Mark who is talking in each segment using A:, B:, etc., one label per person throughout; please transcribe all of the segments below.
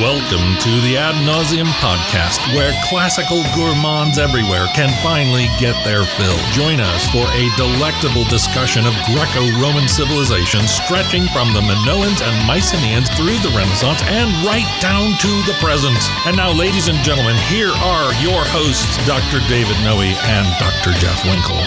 A: Welcome to the Ad Nauseam podcast, where classical gourmands everywhere can finally get their fill. Join us for a delectable discussion of Greco-Roman civilization stretching from the Minoans and Mycenaeans through the Renaissance and right down to the present. And now, ladies and gentlemen, here are your hosts, Dr. David Noe and Dr. Jeff Winkle.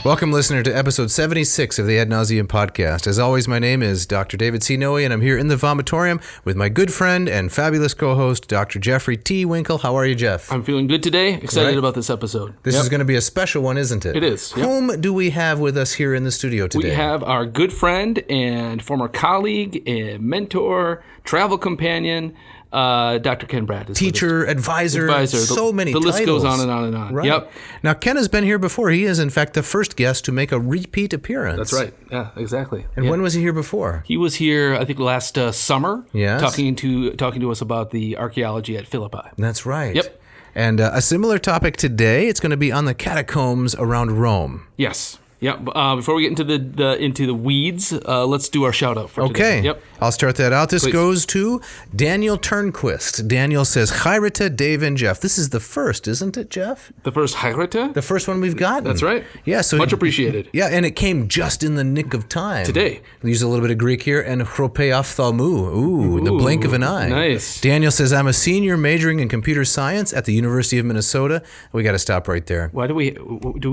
B: Welcome, listener, to episode 76 of the Ad Nauseam podcast. As always, my name is Dr. David C. Noe, and I'm here in the vomitorium with my good friend and fabulous co-host, Dr. Jeffrey T. Winkle. How are you, Jeff?
C: I'm feeling good today. Excited about this episode.
B: This is going to be a special one, isn't it?
C: It is.
B: Whom do we have with us here in the studio today?
C: We have our good friend and former colleague and mentor, travel companion, Dr. Ken Bratt.
B: Teacher, advisor, so many titles.
C: The list goes on and on and on.
B: Right.
C: Yep.
B: Now, Ken has been here before. He is, in fact, the first guest to make a repeat appearance.
C: That's right. Yeah, exactly.
B: And when was he here before?
C: He was here, I think, last summer.
B: Yes.
C: Talking to us about the archaeology at Philippi.
B: That's right.
C: Yep.
B: And a similar topic today. It's going to be on the catacombs around Rome.
C: Yes. Yeah. Before we get into the weeds, let's do our shout out for today.
B: Okay.
C: Yep.
B: I'll start that out. This
C: Please.
B: goes to Daniel Turnquist. Daniel says, Chyrita, Dave, and Jeff. This is the first, isn't it, Jeff?
C: The first Chyrita?
B: The first one we've gotten.
C: That's right.
B: Yeah. So
C: much appreciated.
B: Yeah, and it came just in the nick of time.
C: Today.
B: We use a little bit of Greek here. And chropeophthalmou. Ooh, the blink of an eye.
C: Nice.
B: Daniel says, I'm a senior majoring in computer science at the University of Minnesota. We got to stop right there.
C: Why do we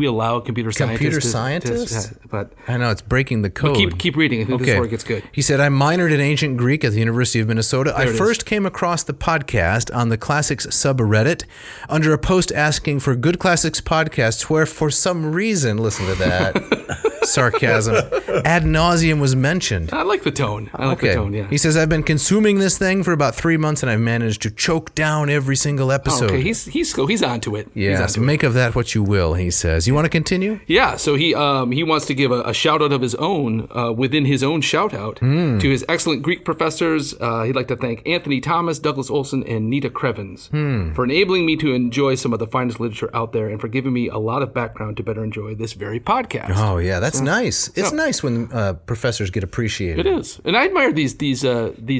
C: allow computer scientists? But
B: I know, it's breaking the code.
C: Keep reading. I think this is where it gets good.
B: He said, I minored in ancient Greek at the University of Minnesota. I first came across the podcast on the Classics subreddit under a post asking for good classics podcasts where, for some reason, listen to that, sarcasm, Ad Nauseam was mentioned.
C: I like the tone. The tone, yeah.
B: He says, I've been consuming this thing for about 3 months and I've managed to choke down every single episode.
C: Okay, he's onto it.
B: Yeah, so make of that what you will, he says. You want to continue?
C: Yeah, so he wants to give a shout out of his own within his own shout out to his excellent Greek professors. He'd like to thank Anthony Thomas, Douglas Olson, and Nita Crevens for enabling me to enjoy some of the finest literature out there and for giving me a lot of background to better enjoy this very podcast.
B: Oh yeah, that's nice. It's nice when professors get appreciated.
C: It is, and I admire these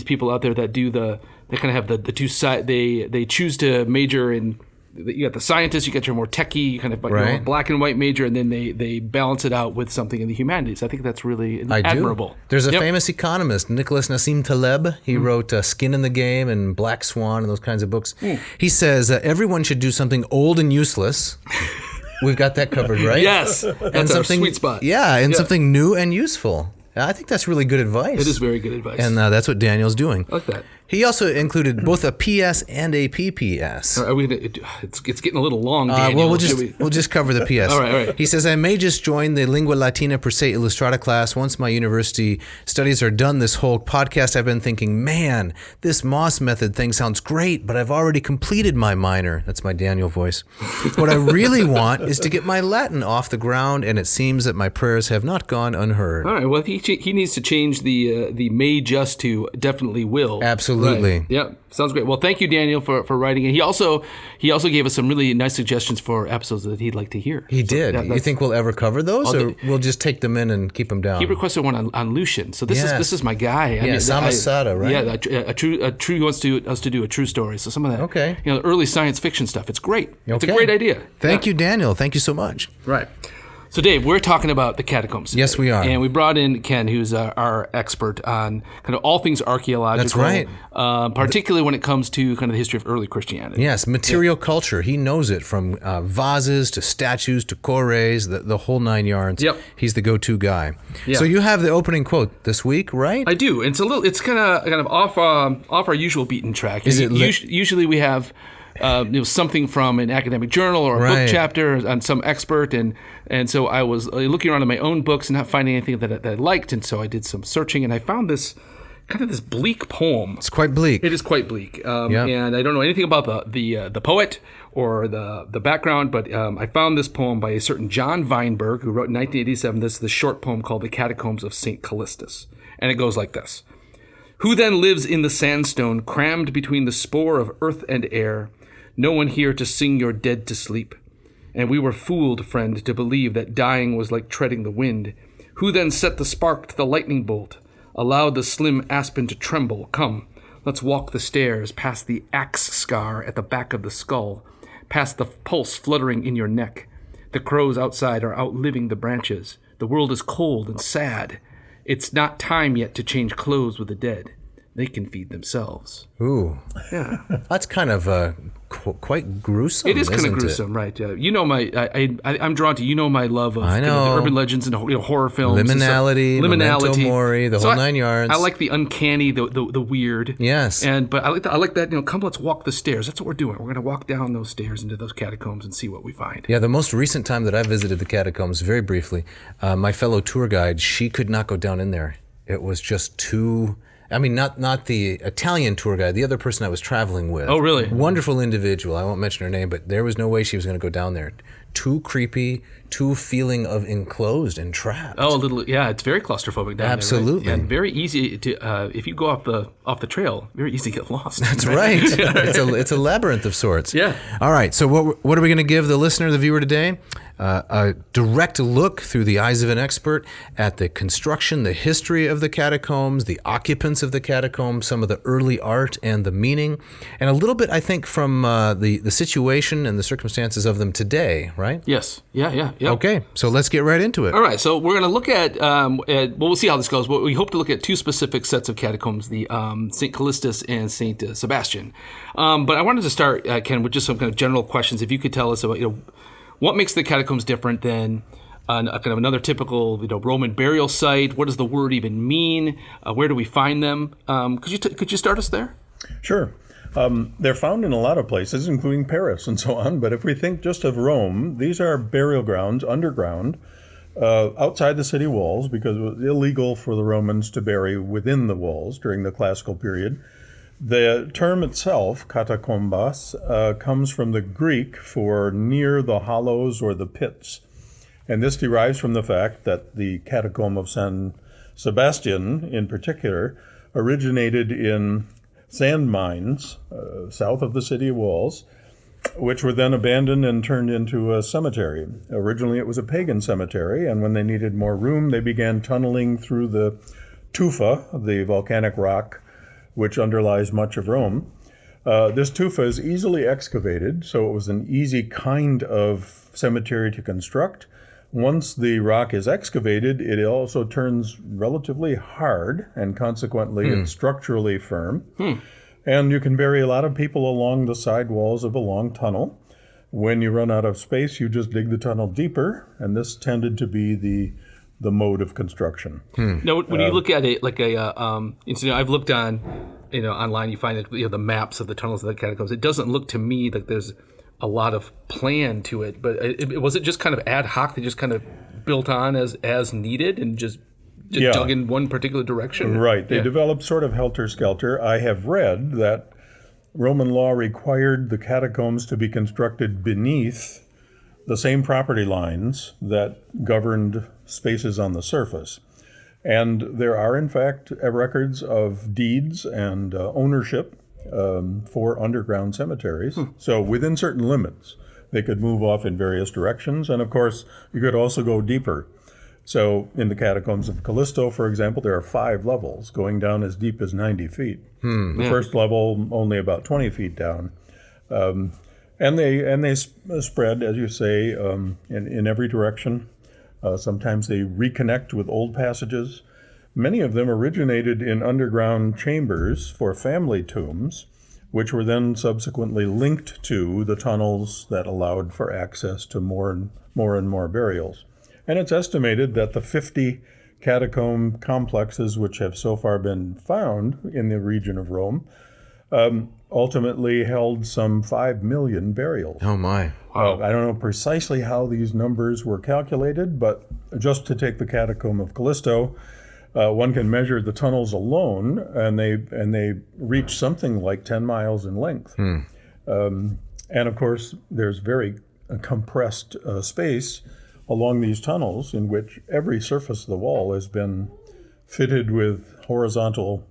C: people out there that do they kind of have the two side. They choose to major in. You got the scientists, you got your more techie, kind of black and white major, and then they balance it out with something in the humanities. I think that's really admirable.
B: There's a famous economist, Nicholas Nassim Taleb. He wrote Skin in the Game and Black Swan and those kinds of books. He says everyone should do something old and useless. We've got that covered, right?
C: Yes, that's our sweet spot.
B: Yeah, and something new and useful. I think that's really good advice.
C: It is very good advice.
B: And that's what Daniel's doing.
C: I like that.
B: He also included both a PS and a PPS.
C: Are we gonna, it's getting a little long, Daniel.
B: Well, we'll just cover the PS.
C: All right.
B: He says, I may just join the Lingua Latina per se Illustrata class once my university studies are done. This whole podcast, I've been thinking, man, this Moss method thing sounds great, but I've already completed my minor. That's my Daniel voice. What I really want is to get my Latin off the ground, and it seems that my prayers have not gone unheard.
C: All right, well, he needs to change the may just to definitely will.
B: Absolutely.
C: Right. Yeah, sounds great. Well, thank you, Daniel, for writing it. He also gave us some really nice suggestions for episodes that he'd like to hear.
B: He did. You think we'll ever cover those, or we'll just take them in and keep them down?
C: He requested one on Lucian, so this is my guy.
B: Samosata, right?
C: Yeah, a true. He wants us to do a true story. So some of that, early science fiction stuff. It's great. Okay. It's a great idea.
B: Thank you, Daniel. Thank you so much.
C: Right. So, Dave, we're talking about the catacombs today.
B: Yes, we are.
C: And we brought in Ken, who's our expert on kind of all things archaeological.
B: That's
C: right. Particularly when it comes to kind of the history of early Christianity.
B: Yes, material culture. He knows it, from vases to statues to chores, the whole 9 yards.
C: Yep.
B: He's the go-to guy.
C: Yeah.
B: So you have the opening quote this week, right?
C: I do. It's kind of off our usual beaten track. Usually we have something from an academic journal or a book chapter on some expert, and so I was looking around in my own books and not finding anything that I liked, and so I did some searching, and I found this bleak poem.
B: It's quite bleak.
C: It is quite bleak, and I don't know anything about the poet or the background, but I found this poem by a certain John Weinberg, who wrote in 1987. This is the short poem called "The Catacombs of San Callisto," and it goes like this: Who then lives in the sandstone, crammed between the spore of earth and air? No one here to sing your dead to sleep. And we were fooled, friend, to believe that dying was like treading the wind. Who then set the spark to the lightning bolt? allowed the slim aspen to tremble. Come, let's walk the stairs, past the axe scar at the back of the skull, past the pulse fluttering in your neck. The crows outside are outliving the branches. The world is cold and sad. It's not time yet to change clothes with the dead. They can feed themselves.
B: Ooh.
C: Yeah.
B: That's kind of quite gruesome.
C: It is kind of gruesome, right? You know, I'm drawn to my love of the urban legends and horror films.
B: Liminality, Memento Mori, the whole 9 yards.
C: I like the uncanny, the weird.
B: Yes.
C: But I like that. Come, let's walk the stairs. That's what we're doing. We're going to walk down those stairs into those catacombs and see what we find.
B: Yeah, the most recent time that I visited the catacombs, very briefly, my fellow tour guide, she could not go down in there. It was just too. I mean, not the Italian tour guide, the other person I was traveling with.
C: Oh, really?
B: Wonderful individual. I won't mention her name, but there was no way she was going to go down there. Too creepy, too feeling of enclosed and trapped.
C: Oh, it's very claustrophobic down
B: Absolutely.
C: there. Right? And very easy to, if you go off the trail, very easy to get lost.
B: That's right. It's a labyrinth of sorts.
C: Yeah.
B: All right, so what are we going to give the listener, the viewer today? A direct look through the eyes of an expert at the construction, the history of the catacombs, the occupants of the catacombs, some of the early art and the meaning, and a little bit, I think, from the situation and the circumstances of them today, right?
C: Yes. Yeah.
B: Okay, so let's get right into it.
C: All right, so we're going to look at, we'll see how this goes, but we hope to look at two specific sets of catacombs, the St. Callisto and St. Sebastian. But I wanted to start, Ken, with just some kind of general questions. If you could tell us about, what makes the catacombs different than kind of another typical, Roman burial site? What does the word even mean? Where do we find them? Could you start us there?
D: Sure. They're found in a lot of places, including Paris and so on. But if we think just of Rome, these are burial grounds underground, outside the city walls, because it was illegal for the Romans to bury within the walls during the classical period. The term itself, catacombs, comes from the Greek for near the hollows or the pits. And this derives from the fact that the catacomb of San Sebastian, in particular, originated in sand mines south of the city walls, which were then abandoned and turned into a cemetery. Originally, it was a pagan cemetery, and when they needed more room, they began tunneling through the tufa, the volcanic rock, which underlies much of Rome. This tufa is easily excavated, so it was an easy kind of cemetery to construct. Once the rock is excavated, it also turns relatively hard, and consequently it's structurally firm. And you can bury a lot of people along the side walls of a long tunnel. When you run out of space, you just dig the tunnel deeper, and this tended to be the mode of construction.
C: Now, when you look at it like I've looked on, online, you find that the maps of the tunnels of the catacombs. It doesn't look to me like there's a lot of plan to it, but was it just kind of ad hoc? They just kind of built on as needed and just dug in one particular direction?
D: Right. They developed sort of helter-skelter. I have read that Roman law required the catacombs to be constructed beneath the same property lines that governed spaces on the surface. And there are, in fact, records of deeds and ownership for underground cemeteries. So within certain limits, they could move off in various directions. And of course, you could also go deeper. So in the catacombs of Callisto, for example, there are 5 levels going down as deep as 90 feet. The first level only about 20 feet down. And they spread, as you say, in every direction. Sometimes they reconnect with old passages. Many of them originated in underground chambers for family tombs, which were then subsequently linked to the tunnels that allowed for access to more and more burials. And it's estimated that the 50 catacomb complexes which have so far been found in the region of Rome ultimately held some 5 million burials.
B: Oh, my.
D: Wow. I don't know precisely how these numbers were calculated, but just to take the catacomb of Callisto, one can measure the tunnels alone, and they reach something like 10 miles in length. And of course, there's very compressed space along these tunnels in which every surface of the wall has been fitted with horizontal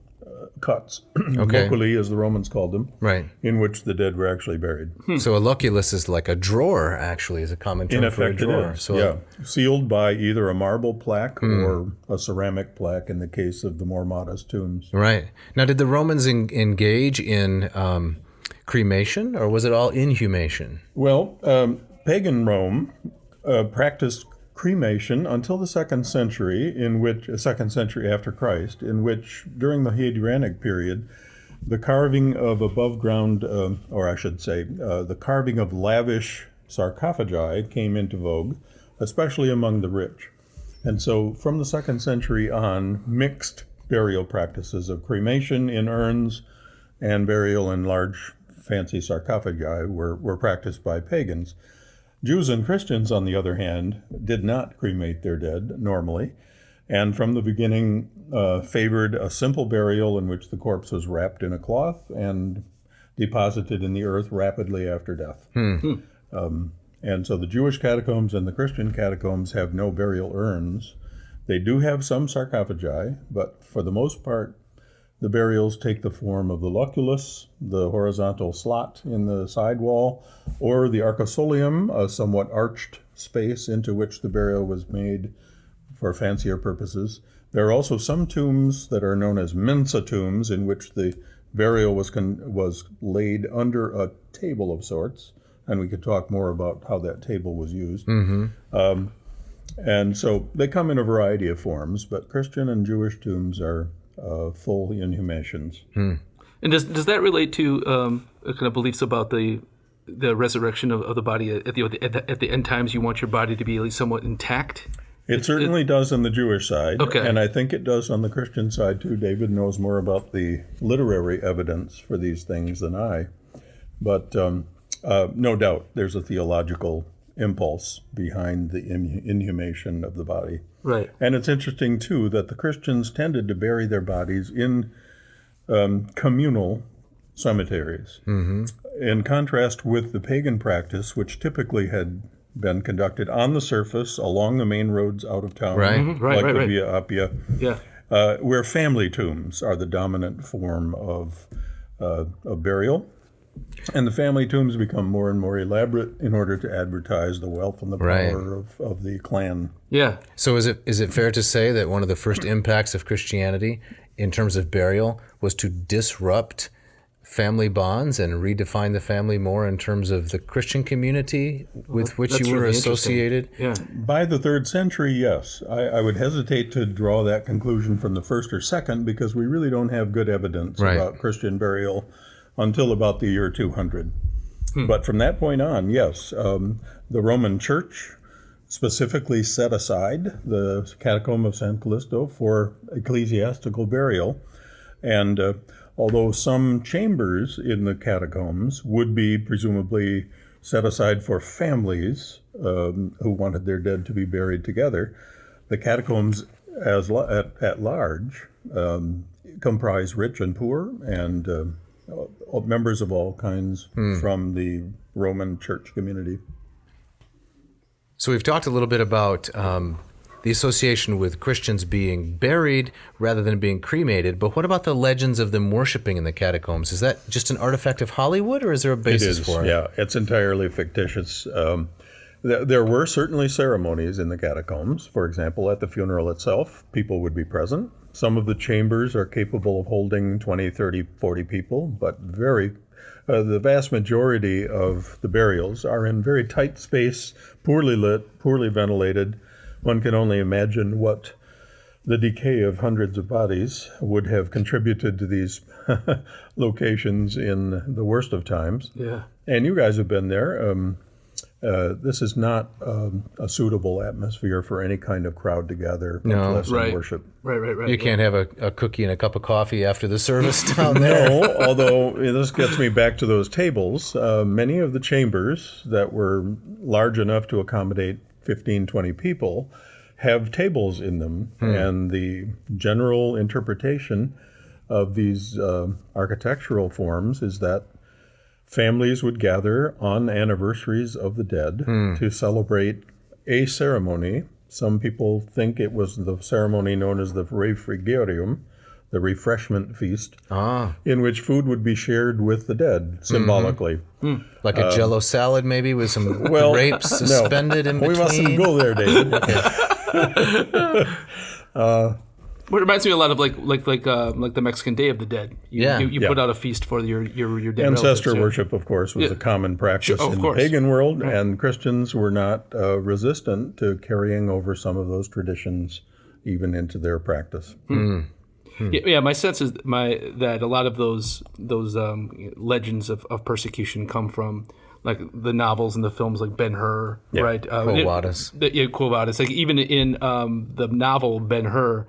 D: cuts,
B: Okay.
D: loculi, as the Romans called them,
B: Right.
D: in which the dead were actually buried.
B: So a loculus is like a drawer, actually, is a common term
D: In
B: for a
D: effect, it
B: drawer.
D: is.
B: So
D: Yeah, sealed by either a marble plaque or a ceramic plaque in the case of the more modest tombs.
B: Right. Now, did the Romans engage in cremation, or was it all inhumation?
D: Well, pagan Rome practiced cremation until the 2nd century, second century after Christ, in which during the Hadrianic period, the carving of above ground, the carving of lavish sarcophagi came into vogue, especially among the rich. And so from the 2nd century on, mixed burial practices of cremation in urns and burial in large fancy sarcophagi were practiced by pagans. Jews and Christians, on the other hand, did not cremate their dead normally, and from the beginning favored a simple burial in which the corpse was wrapped in a cloth and deposited in the earth rapidly after death. And so the Jewish catacombs and the Christian catacombs have no burial urns. They do have some sarcophagi, but for the most part, the burials take the form of the loculus, the horizontal slot in the side wall, or the arcosolium, a somewhat arched space into which the burial was made for fancier purposes. There are also some tombs that are known as mensa tombs, in which the burial was laid under a table of sorts, and we could talk more about how that table was used. And so they come in a variety of forms, but Christian and Jewish tombs are full inhumations.
C: And does that relate to kind of beliefs about the resurrection of the body at the end times? You want your body to be at least somewhat intact?
D: It certainly does on the Jewish side,
C: okay.
D: And I think it does on the Christian side too. David knows more about the literary evidence for these things than I, but no doubt there's a theological impulse behind the inhumation of the body.
C: Right.
D: And it's interesting, too, that the Christians tended to bury their bodies in communal cemeteries, in contrast with the pagan practice, which typically had been conducted on the surface along the main roads out of town,
B: Right.
D: like the Via Appia,
C: Yeah.
D: where family tombs are the dominant form of burial. And the family tombs become more and more elaborate in order to advertise the wealth and the power of the clan.
C: Yeah.
B: So is it fair to say that one of the first impacts of Christianity in terms of burial was to disrupt family bonds and redefine the family more in terms of the Christian community with which you were
C: really
B: associated?
C: Yeah.
D: By the 3rd century, yes. I would hesitate to draw that conclusion from the 1st or 2nd because we really don't have good evidence about Christian burial until about the year 200. But from that point on, yes, the Roman Church specifically set aside the catacomb of San Callisto for ecclesiastical burial. And although some chambers in the catacombs would be presumably set aside for families who wanted their dead to be buried together, the catacombs at large comprise rich and poor and members of all kinds from the Roman Church community.
B: So we've talked a little bit about the association with Christians being buried rather than being cremated, but what about the legends of them worshiping in the catacombs? Is that just an artifact of Hollywood, or is there a basis for it?
D: Yeah, it's entirely fictitious. There were certainly ceremonies in the catacombs. For example, at the funeral itself, people would be present. Some of the chambers are capable of holding 20, 30, 40 people, but the vast majority of the burials are in very tight space, poorly lit, poorly ventilated. One can only imagine what the decay of hundreds of bodies would have contributed to these locations in the worst of times.
C: Yeah.
D: And you guys have been there. This is not a suitable atmosphere for any kind of crowd to gather, much less in worship.
C: Right.
B: You can't have a cookie and a cup of coffee after the service down there.
D: No, although this gets me back to those tables. Many of the chambers that were large enough to accommodate 15, 20 people have tables in them. And the general interpretation of these architectural forms is that families would gather on anniversaries of the dead to celebrate a ceremony. Some people think it was the ceremony known as the refrigerium, the refreshment feast, in which food would be shared with the dead, symbolically.
B: Like a Jell-O salad, maybe, with some grapes suspended in between?
D: We mustn't go there, David.
C: It reminds me a lot of like the Mexican Day of the Dead. You put out a feast for your dead
D: Ancestor
C: relatives,
D: worship, of course, was a common practice in the
C: course.
D: pagan world, and Christians were not resistant to carrying over some of those traditions even into their practice.
C: Yeah, my sense is that a lot of those legends of persecution come from like the novels and the films like Ben Hur, right?
B: Quo Vadis.
C: Quo Vadis. Like even in the novel Ben Hur,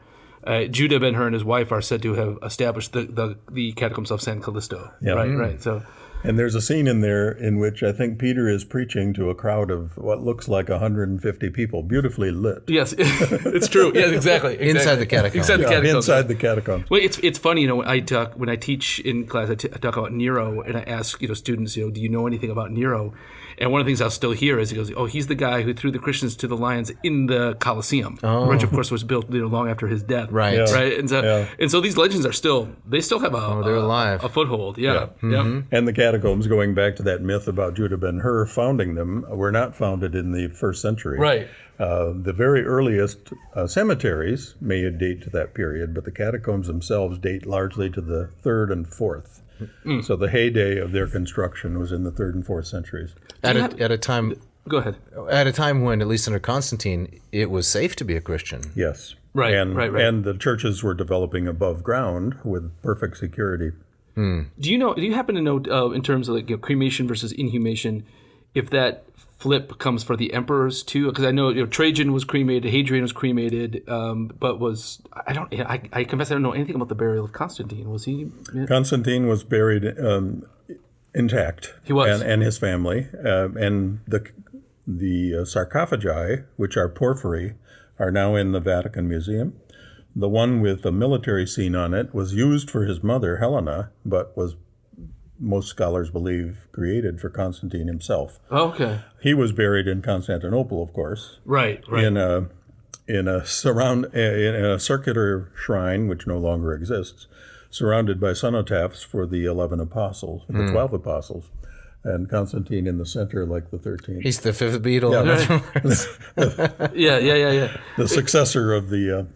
C: Judah Ben Hur and his wife are said to have established the Catacombs of San Callisto. Right. So,
D: and there's a scene in there in which I think Peter is preaching to a crowd of what looks like 150 people, beautifully lit.
C: Yes, it's true. Yes, exactly.
B: Inside the catacombs.
D: Inside the catacombs.
C: Well, it's funny, when I teach in class, I talk about Nero, and I ask students, do you know anything about Nero? And one of the things I'll still hear is he goes, "Oh, he's the guy who threw the Christians to the lions in the Colosseum, which of course was built long after his death."
B: Right.
D: Yeah.
C: Right. And so these legends are still have
B: they're alive.
C: a foothold. Yeah.
D: And the catacombs, going back to that myth about Judah Ben Hur founding them, were not founded in the 1st century.
C: Right.
D: The very earliest cemeteries may date to that period, but the catacombs themselves date largely to the 3rd and 4th. So the heyday of their construction was in the 3rd and 4th centuries.
B: At a time.
C: Go ahead.
B: At a time when, at least under Constantine, it was safe to be a Christian.
D: Yes.
C: Right.
D: And the churches were developing above ground with perfect security.
C: Do you happen to know in terms of like cremation versus inhumation, if that flip comes for the emperors too? Because I know Trajan was cremated, Hadrian was cremated, but I confess I don't know anything about the burial of Constantine. Was he?
D: Constantine was buried intact.
C: He was,
D: and his family, and the sarcophagi, which are porphyry, are now in the Vatican Museum. The one with the military scene on it was used for his mother, Helena, but was, most scholars believe, created for Constantine himself.
C: Oh, okay.
D: He was buried in Constantinople, of course.
C: Right.
D: In a circular shrine, which no longer exists, surrounded by cenotaphs for the 11 apostles, the 12 apostles. And Constantine in the center, like the 13th.
B: He's the 5th beetle.
C: Yeah.
D: The successor of the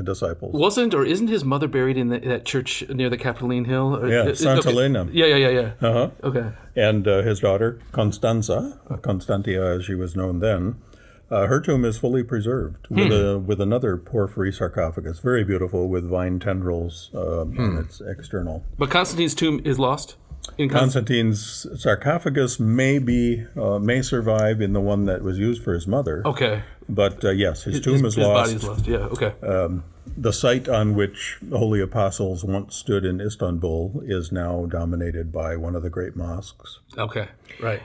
D: disciples.
C: Wasn't or isn't his mother buried in that church near the Capitoline Hill?
D: Yeah, Santa Elena.
C: Yeah.
D: Uh-huh.
C: Okay.
D: And his daughter, Constantia as she was known then, her tomb is fully preserved with another porphyry sarcophagus, very beautiful, with vine tendrils on its external.
C: But Constantine's tomb is lost?
D: Constantine's sarcophagus may survive in the one that was used for his mother.
C: Okay.
D: But yes, his tomb is lost.
C: His body's lost, yeah, okay.
D: The site on which the Holy Apostles once stood in Istanbul is now dominated by one of the great mosques.
C: Okay, right.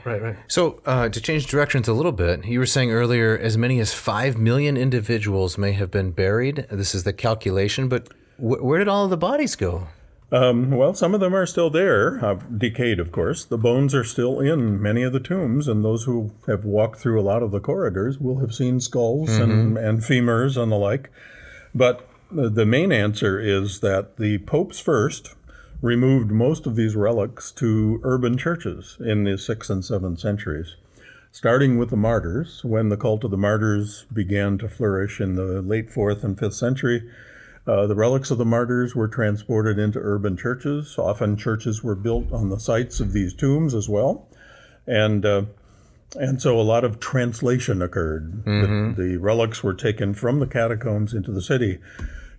B: So to change directions a little bit, you were saying earlier as many as 5 million individuals may have been buried. This is the calculation, but where did all of the bodies go?
D: Well, some of them are still there, decayed, of course. The bones are still in many of the tombs, and those who have walked through a lot of the corridors will have seen skulls and femurs and the like. But the main answer is that the popes first removed most of these relics to urban churches in the 6th and 7th centuries, starting with the martyrs. When the cult of the martyrs began to flourish in the late 4th and 5th century, the relics of the martyrs were transported into urban churches. Often churches were built on the sites of these tombs as well. And so a lot of translation occurred. The relics were taken from the catacombs into the city.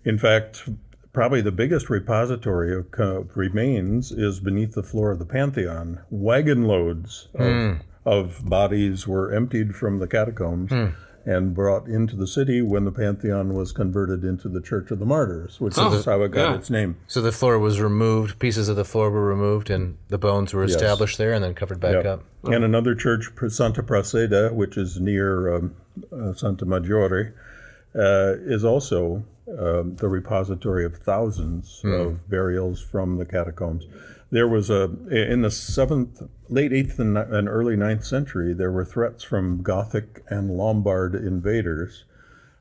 D: In fact, probably the biggest repository of remains is beneath the floor of the Pantheon. Wagon loads of bodies were emptied from the catacombs and brought into the city when the Pantheon was converted into the Church of the Martyrs, which is how it got its name.
B: So the floor was removed, pieces of the floor were removed, and the bones were established there and then covered back up.
D: And another church, Santa Prasseda, which is near Santa Maggiore, is also the repository of thousands of burials from the catacombs. There was in the late 8th and early 9th century, there were threats from Gothic and Lombard invaders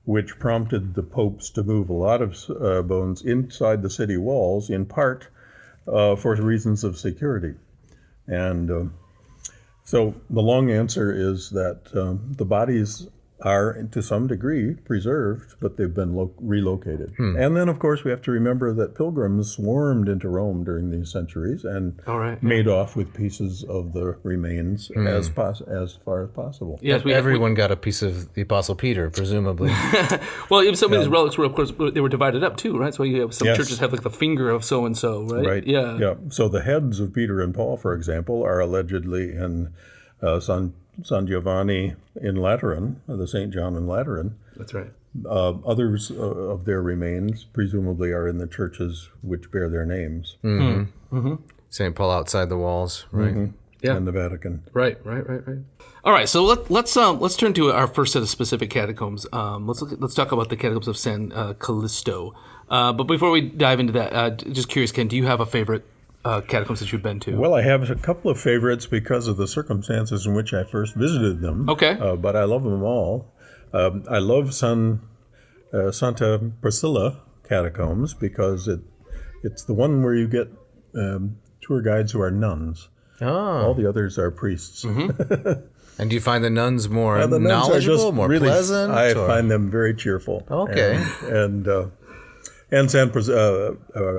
D: which prompted the popes to move a lot of bones inside the city walls, in part for reasons of security. And so the long answer is that the bodies are, to some degree, preserved, but they've been relocated. And then, of course, we have to remember that pilgrims swarmed into Rome during these centuries and made off with pieces of the remains as far as possible.
B: Yes, everyone got a piece of the Apostle Peter, presumably.
C: Well, even some of these relics were, of course, they were divided up too, right? So you have some churches have like the finger of so and so, right?
D: Right. Yeah. So the heads of Peter and Paul, for example, are allegedly in San Giovanni in Lateran, the St. John in Lateran.
C: That's right.
D: Others of their remains presumably are in the churches which bear their names.
B: St. Paul outside the walls, right?
C: Yeah.
D: And the Vatican.
C: Right. All right, so let's turn to our first set of specific catacombs. Let's talk about the catacombs of San Callisto. But before we dive into that, just curious, Ken, do you have a favorite catacombs that you've been to?
D: Well, I have a couple of favorites because of the circumstances in which I first visited them.
C: Okay.
D: But I love them all. I love Santa Priscilla catacombs because it's the one where you get tour guides who are nuns.
B: Oh.
D: All the others are priests.
B: And do you find the nuns more
D: the nuns
B: knowledgeable, more
D: really,
B: pleasant?
D: I find them very cheerful.
B: Okay.
D: And I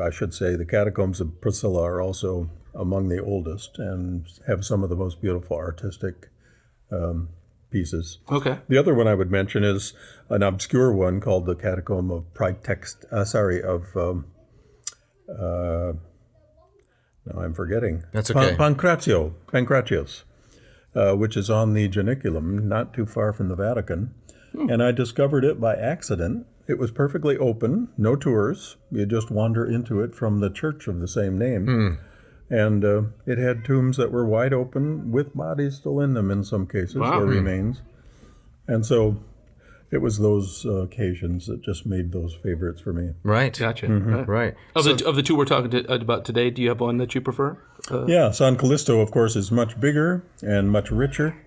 D: should say the catacombs of Priscilla are also among the oldest and have some of the most beautiful artistic pieces.
C: Okay.
D: The other one I would mention is an obscure one called the Catacomb of now I'm forgetting.
B: That's okay.
D: Pancratius, which is on the Janiculum, not too far from the Vatican. And I discovered it by accident. It was perfectly open, no tours. You just wander into it from the church of the same name. And it had tombs that were wide open with bodies still in them in some cases, or remains. And so it was those occasions that just made those favorites for me.
B: Right.
C: Gotcha.
B: Right.
C: Of the two we're talking about today, do you have one that you prefer?
D: Yeah, San Callisto, of course, is much bigger and much richer.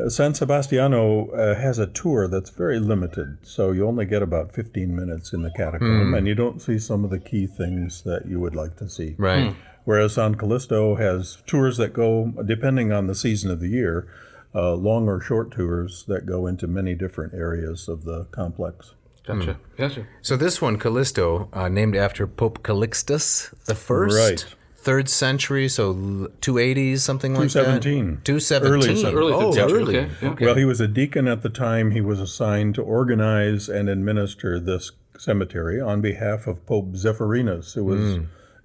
D: San Sebastiano has a tour that's very limited, so you only get about 15 minutes in the catacomb, and you don't see some of the key things that you would like to see.
B: Right.
D: Whereas San Callisto has tours that go, depending on the season of the year, long or short tours that go into many different areas of the complex.
C: Gotcha.
B: So this one, Callisto, named after Pope Calixtus the First.
D: Right.
B: 3rd century, so 280s, something like that?
D: 217.
B: 217.
C: Early 3rd century.
B: Early.
C: Okay.
D: Well, he was a deacon at the time. He was assigned to organize and administer this cemetery on behalf of Pope Zephyrinus, who was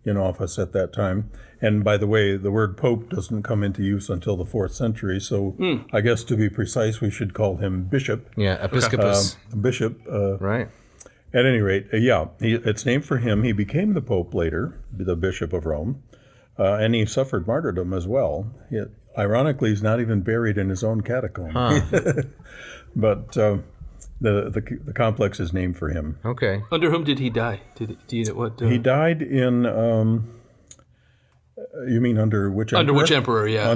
D: in office at that time. And by the way, the word pope doesn't come into use until the 4th century, so I guess to be precise, we should call him bishop.
B: Yeah, episcopus.
D: Bishop.
B: Right.
D: At any rate, it's named for him. He became the pope later, the Bishop of Rome, and he suffered martyrdom as well. Ironically, he's not even buried in his own catacomb. But the complex is named for him.
B: Okay.
C: Under whom did he die?
D: He died in... you mean under which emperor?
C: Under which emperor, yeah.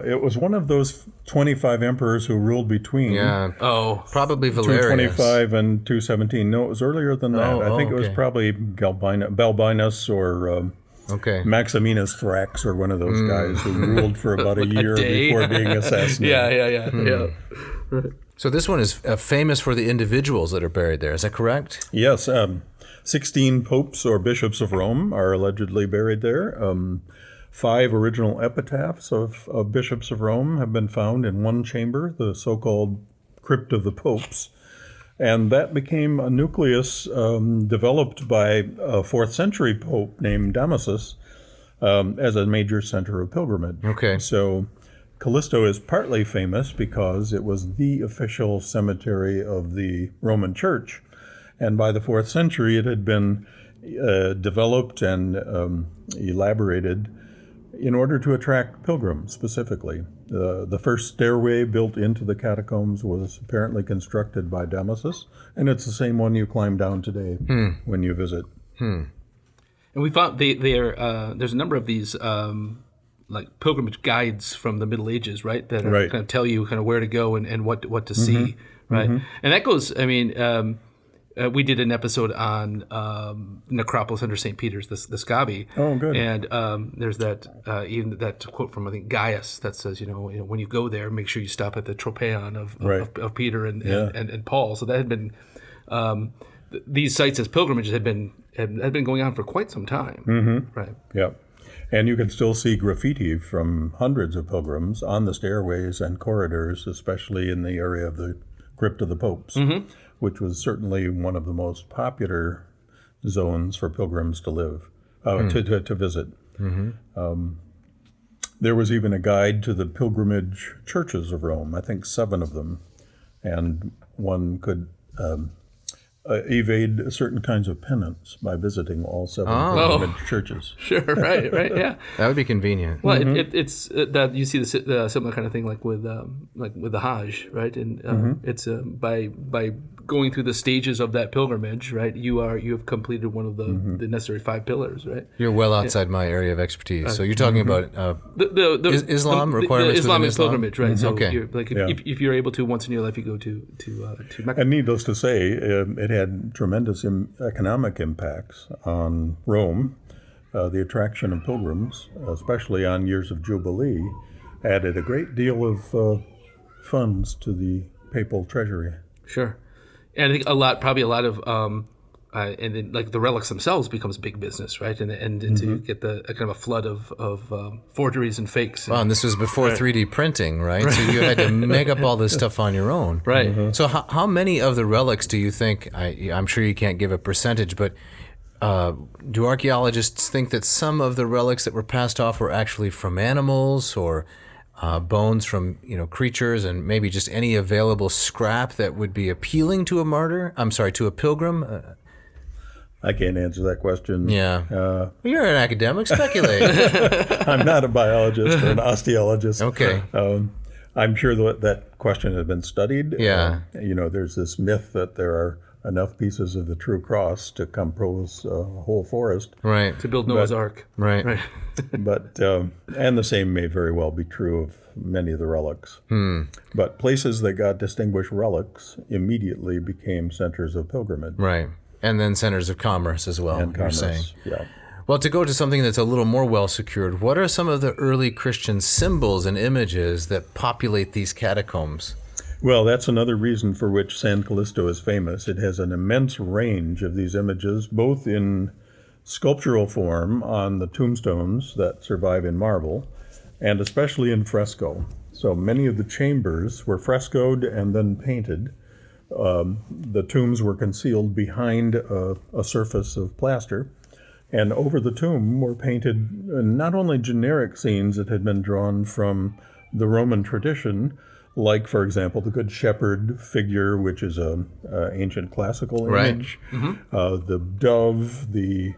D: It was one of those 25 emperors who ruled between.
B: Yeah.
C: Oh.
B: Probably Valerius.
D: 225 and 217. No, it was earlier than that. I think it was probably Balbinus or Maximinus Thrax or one of those guys who ruled for about a year before being assassinated.
C: Yeah. Right.
B: So this one is famous for the individuals that are buried there. Is that correct?
D: Yes. 16 popes or bishops of Rome are allegedly buried there. 5 original epitaphs of bishops of Rome have been found in one chamber, the so-called Crypt of the Popes. And that became a nucleus developed by a 4th century pope named Damasus as a major center of pilgrimage.
B: Okay.
D: So Callisto is partly famous because it was the official cemetery of the Roman Church. And by the 4th century, it had been developed and elaborated in order to attract pilgrims specifically. The first stairway built into the catacombs was apparently constructed by Damasus, and it's the same one you climb down today when you visit.
C: And we found there's a number of these like pilgrimage guides from the Middle Ages, right? That are kind of tell you kind of where to go and what to see, right? And that goes. I mean, we did an episode on necropolis under St. Peter's, the Scavi.
D: Oh, good.
C: And there's that even that quote from I think Gaius that says, you know, when you go there, make sure you stop at the Tropaeon of Peter and Paul. So that had been these sites as pilgrimages had been going on for quite some time, right?
D: Yeah. And you can still see graffiti from hundreds of pilgrims on the stairways and corridors, especially in the area of the Crypt of the Popes, which was certainly one of the most popular zones for pilgrims to live, to visit. There was even a guide to the pilgrimage churches of Rome, I think 7 of them, and one could evade certain kinds of penance by visiting all 7 pilgrimage churches.
C: Sure, right, yeah.
B: That would be convenient.
C: Well, it's that you see the similar kind of thing like with the Hajj, right? And it's by going through the stages of that pilgrimage, right? You have completed one of the necessary 5 pillars, right?
B: You're well outside my area of expertise. So you're talking about Islam requirements.
C: The Islamic
B: Islam?
C: pilgrimage, right? So
B: Okay.
C: you're, like if you're able to once in your life, you go to Mecca.
D: And needless to say, it had tremendous economic impacts on Rome. The attraction of pilgrims, especially on years of Jubilee, added a great deal of funds to the papal treasury.
C: Sure. And I think probably a lot of, and then like the relics themselves becomes big business, right? And to get a kind of a flood of forgeries and fakes.
B: Wow, and this was before 3D printing, right? So you had to make up all this stuff on your own.
C: Right.
B: So how many of the relics do you think, I'm sure you can't give a percentage, but do archaeologists think that some of the relics that were passed off were actually from animals or bones from creatures, and maybe just any available scrap that would be appealing to to a pilgrim?
D: I can't answer that question.
B: Yeah. You're an academic. Speculate.
D: I'm not a biologist or an osteologist.
B: Okay.
D: I'm sure that question has been studied.
B: Yeah.
D: There's this myth that there are enough pieces of the true cross to compose a whole forest.
B: Right.
C: To build Noah's Ark.
B: Right.
D: But and the same may very well be true of many of the relics. But places that got distinguished relics immediately became centers of pilgrimage.
B: Right. And then centers of commerce as well,
D: And commerce,
B: you're saying.
D: yeah.
B: Well, to go to something that's a little more well secured, what are some of the early Christian symbols and images that populate these catacombs?
D: Well, that's another reason for which San Callisto is famous. It has an immense range of these images, both in sculptural form on the tombstones that survive in marble, and especially in fresco. So many of the chambers were frescoed and then painted. The tombs were concealed behind a surface of plaster, and over the tomb were painted not only generic scenes that had been drawn from the Roman tradition, like, for example, the Good Shepherd figure, which is an ancient classical image, the dove, the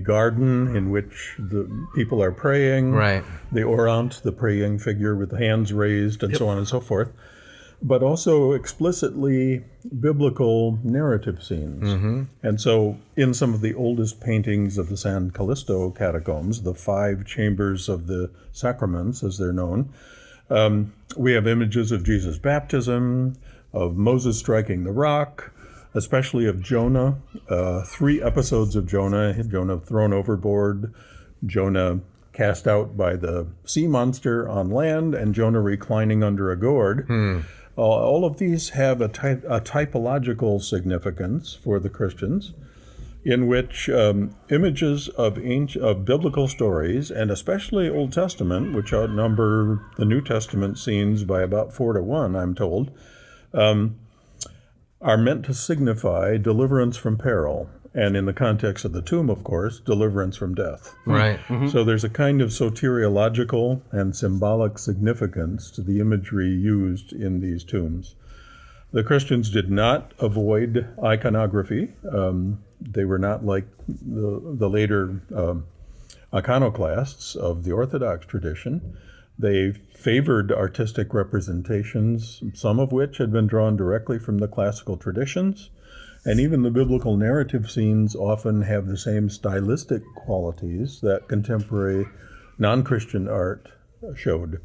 D: garden in which the people are praying, the orant, the praying figure with the hands raised, and so on and so forth, but also explicitly biblical narrative scenes. And so in some of the oldest paintings of the San Callisto catacombs, the 5 chambers of the sacraments, as they're known, we have images of Jesus' baptism, of Moses striking the rock, especially of Jonah, 3 episodes of Jonah thrown overboard, Jonah cast out by the sea monster on land, and Jonah reclining under a gourd. All of these have a typological significance for the Christians, in which images of biblical stories, and especially Old Testament, which outnumber the New Testament scenes by about 4 to 1, I'm told, are meant to signify deliverance from peril. And in the context of the tomb, of course, deliverance from death.
B: Right.
D: So there's a kind of soteriological and symbolic significance to the imagery used in these tombs. The Christians did not avoid iconography. They were not like the later iconoclasts of the Orthodox tradition. They favored artistic representations, some of which had been drawn directly from the classical traditions. And even the biblical narrative scenes often have the same stylistic qualities that contemporary non-Christian art showed.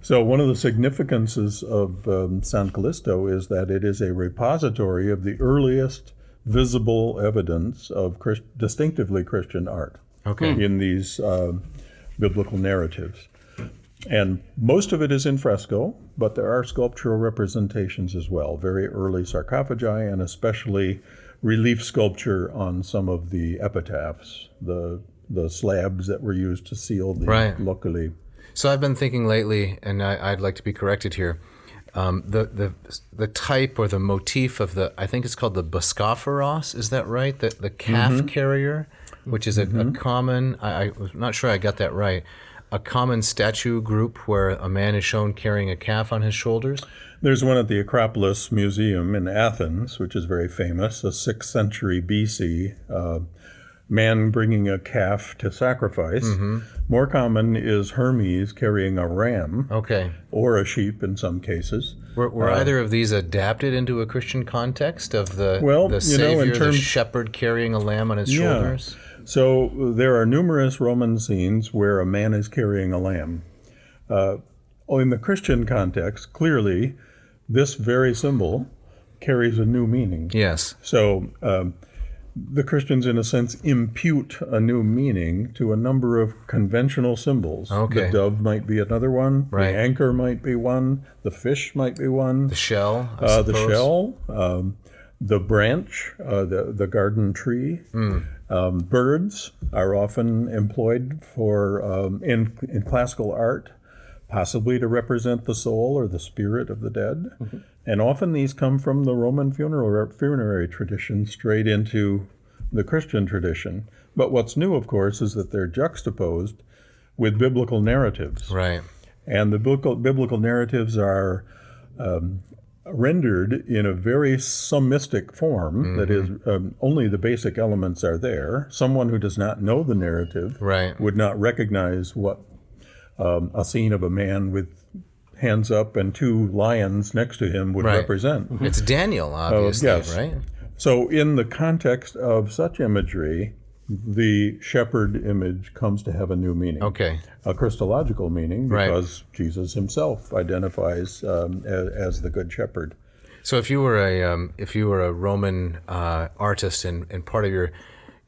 D: So one of the significances of San Callisto is that it is a repository of the earliest visible evidence of distinctively Christian art in these biblical narratives. And most of it is in fresco, but there are sculptural representations as well, very early sarcophagi, and especially relief sculpture on some of the epitaphs, the slabs that were used to seal the locally.
B: So I've been thinking lately, and I'd like to be corrected here, the type or the motif of I think it's called the Boscophoros, is that right? The calf carrier, which is a common, I'm not sure I got that right, a common statue group where a man is shown carrying a calf on his shoulders?
D: There's one at the Acropolis Museum in Athens, which is very famous, a 6th century BC man bringing a calf to sacrifice. More common is Hermes carrying a ram or a sheep in some cases.
B: Were either of these adapted into a Christian context of the Savior, the shepherd carrying a lamb on his shoulders?
D: So there are numerous Roman scenes where a man is carrying a lamb. In the Christian context, clearly, this very symbol carries a new meaning.
B: Yes.
D: So the Christians, in a sense, impute a new meaning to a number of conventional symbols. The dove might be another one. The anchor might be one. The fish might be one.
B: The shell,
D: the branch, the garden tree. Birds are often employed for in classical art, possibly to represent the soul or the spirit of the dead. And often these come from the Roman funerary tradition straight into the Christian tradition. But what's new, of course, is that they're juxtaposed with biblical narratives.
B: Right.
D: And the biblical narratives are rendered in a very summistic form. That is, only the basic elements are there. Someone who does not know the narrative would not recognize what a scene of a man with hands up and 2 lions next to him would represent.
B: It's Daniel, obviously, right?
D: So in the context of such imagery, the shepherd image comes to have a new meaning. A Christological meaning, because Jesus himself identifies as the good shepherd.
B: So if you were a Roman artist and part of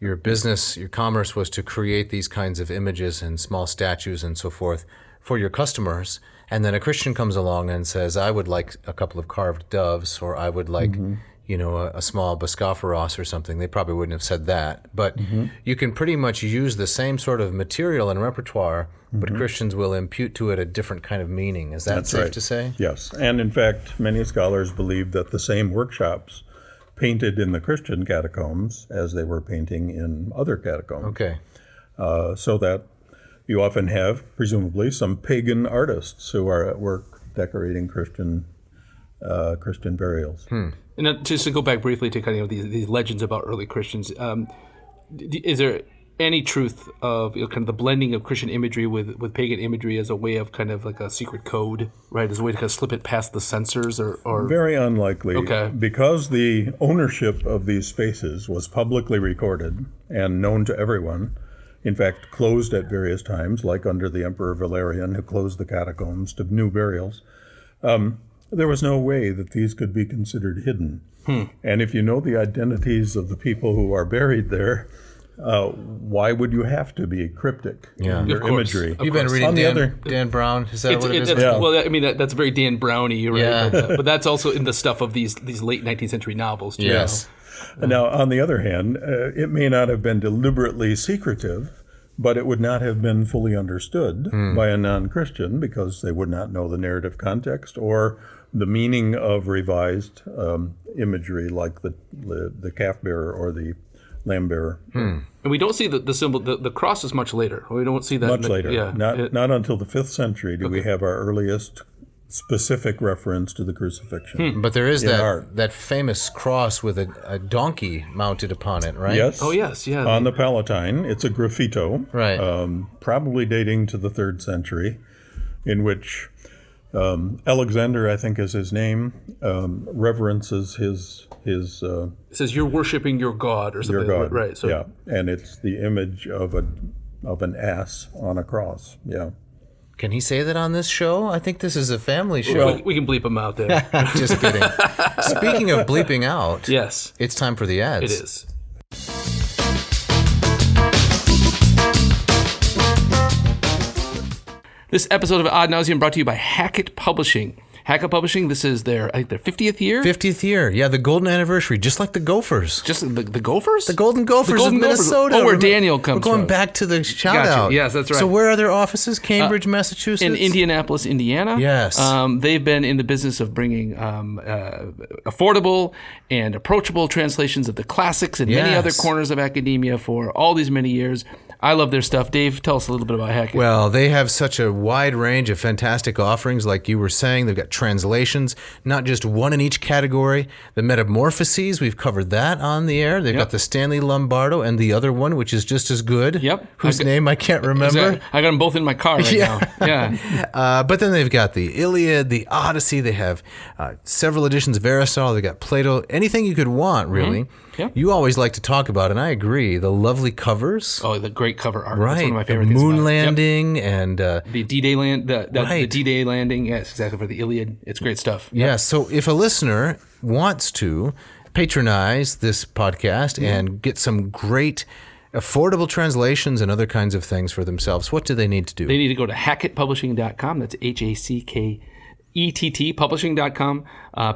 B: your business, your commerce was to create these kinds of images and small statues and so forth for your customers, and then a Christian comes along and says, I would like a couple of carved doves, or I would like a small Boscophoros or something. They probably wouldn't have said that. But you can pretty much use the same sort of material and repertoire, but Christians will impute to it a different kind of meaning. Is that safe to say?
D: Yes. And in fact, many scholars believe that the same workshops painted in the Christian catacombs as they were painting in other catacombs. So that you often have, presumably, some pagan artists who are at work decorating Christian burials.
C: And just to go back briefly to kind of these legends about early Christians, is there any truth of kind of the blending of Christian imagery with pagan imagery as a way of kind of like a secret code, right? As a way to kind of slip it past the censors, or
D: very unlikely. Because the ownership of these spaces was publicly recorded and known to everyone. In fact, closed at various times, like under the Emperor Valerian, who closed the catacombs to new burials. There was no way that these could be considered hidden. And if you know the identities of the people who are buried there, why would you have to be cryptic in your imagery?
B: You've been reading Dan Brown. Is that what it is?
C: Well, I mean, that's very Dan Browny, right? But that's also in the stuff of these late 19th century novels, too.
B: Yes.
D: Now, on the other hand, it may not have been deliberately secretive, but it would not have been fully understood by a non-Christian, because they would not know the narrative context or the meaning of revised imagery, like the calf bearer or the lamb bearer.
C: And we don't see the symbol. The cross is much later. We don't see that
D: much later. Not until the 5th century do we have our earliest specific reference to the crucifixion.
B: But there is that famous cross with a donkey mounted upon it, right?
D: Yes.
C: Oh, yes. Yeah.
D: On the Palatine. It's a graffito.
B: Right.
D: Probably dating to the 3rd century, in which Alexander, I think is his name, reverences his it
C: says, you're worshiping your god, or something.
D: Your god.
C: Right. So.
D: Yeah. And it's the image of of an ass on a cross. Yeah.
B: Can he say that on this show? I think this is a family show.
C: We can bleep him out there.
B: Just kidding. Speaking of bleeping out,
C: yes,
B: it's time for the ads.
C: It is. This episode of Ad Nauseam brought to you by Hackett Publishing. Hackett Publishing, this is their 50th year?
B: 50th year. Yeah, the golden anniversary, just like the Gophers.
C: Just the Gophers?
B: The Golden Gophers of Minnesota.
C: Oh, where Daniel comes from.
B: We're going back to the shout-out.
C: Yes, that's right.
B: So where are their offices? Cambridge, Massachusetts?
C: In Indianapolis, Indiana.
B: Yes.
C: They've been in the business of bringing affordable and approachable translations of the classics and many other corners of academia for all these many years. I love their stuff. Dave, tell us a little bit about Hackett.
B: Well, they have such a wide range of fantastic offerings, like you were saying. They've got translations, not just one in each category. The Metamorphoses, we've covered that on the air. They've got the Stanley Lombardo and the other one, which is just as good.
C: Yep.
B: Whose name I can't remember.
C: Exactly. I got them both in my car right now. Yeah.
B: But then they've got the Iliad, the Odyssey. They have several editions of Aristotle. They've got Plato. Anything you could want, really.
C: Mm-hmm. Yep.
B: You always like to talk about, and I agree, the lovely covers.
C: Oh, the great cover art.
B: Right.
C: That's one of my favorite
B: the
C: things
B: moon
C: about
B: landing and
C: the D-Day the D-Day landing. Yes, exactly, for the Iliad. It's great stuff.
B: Yeah. So if a listener wants to patronize this podcast and get some great affordable translations and other kinds of things for themselves, what do they need to do?
C: They need to go to hackettpublishing.com. That's HACKETT publishing.com.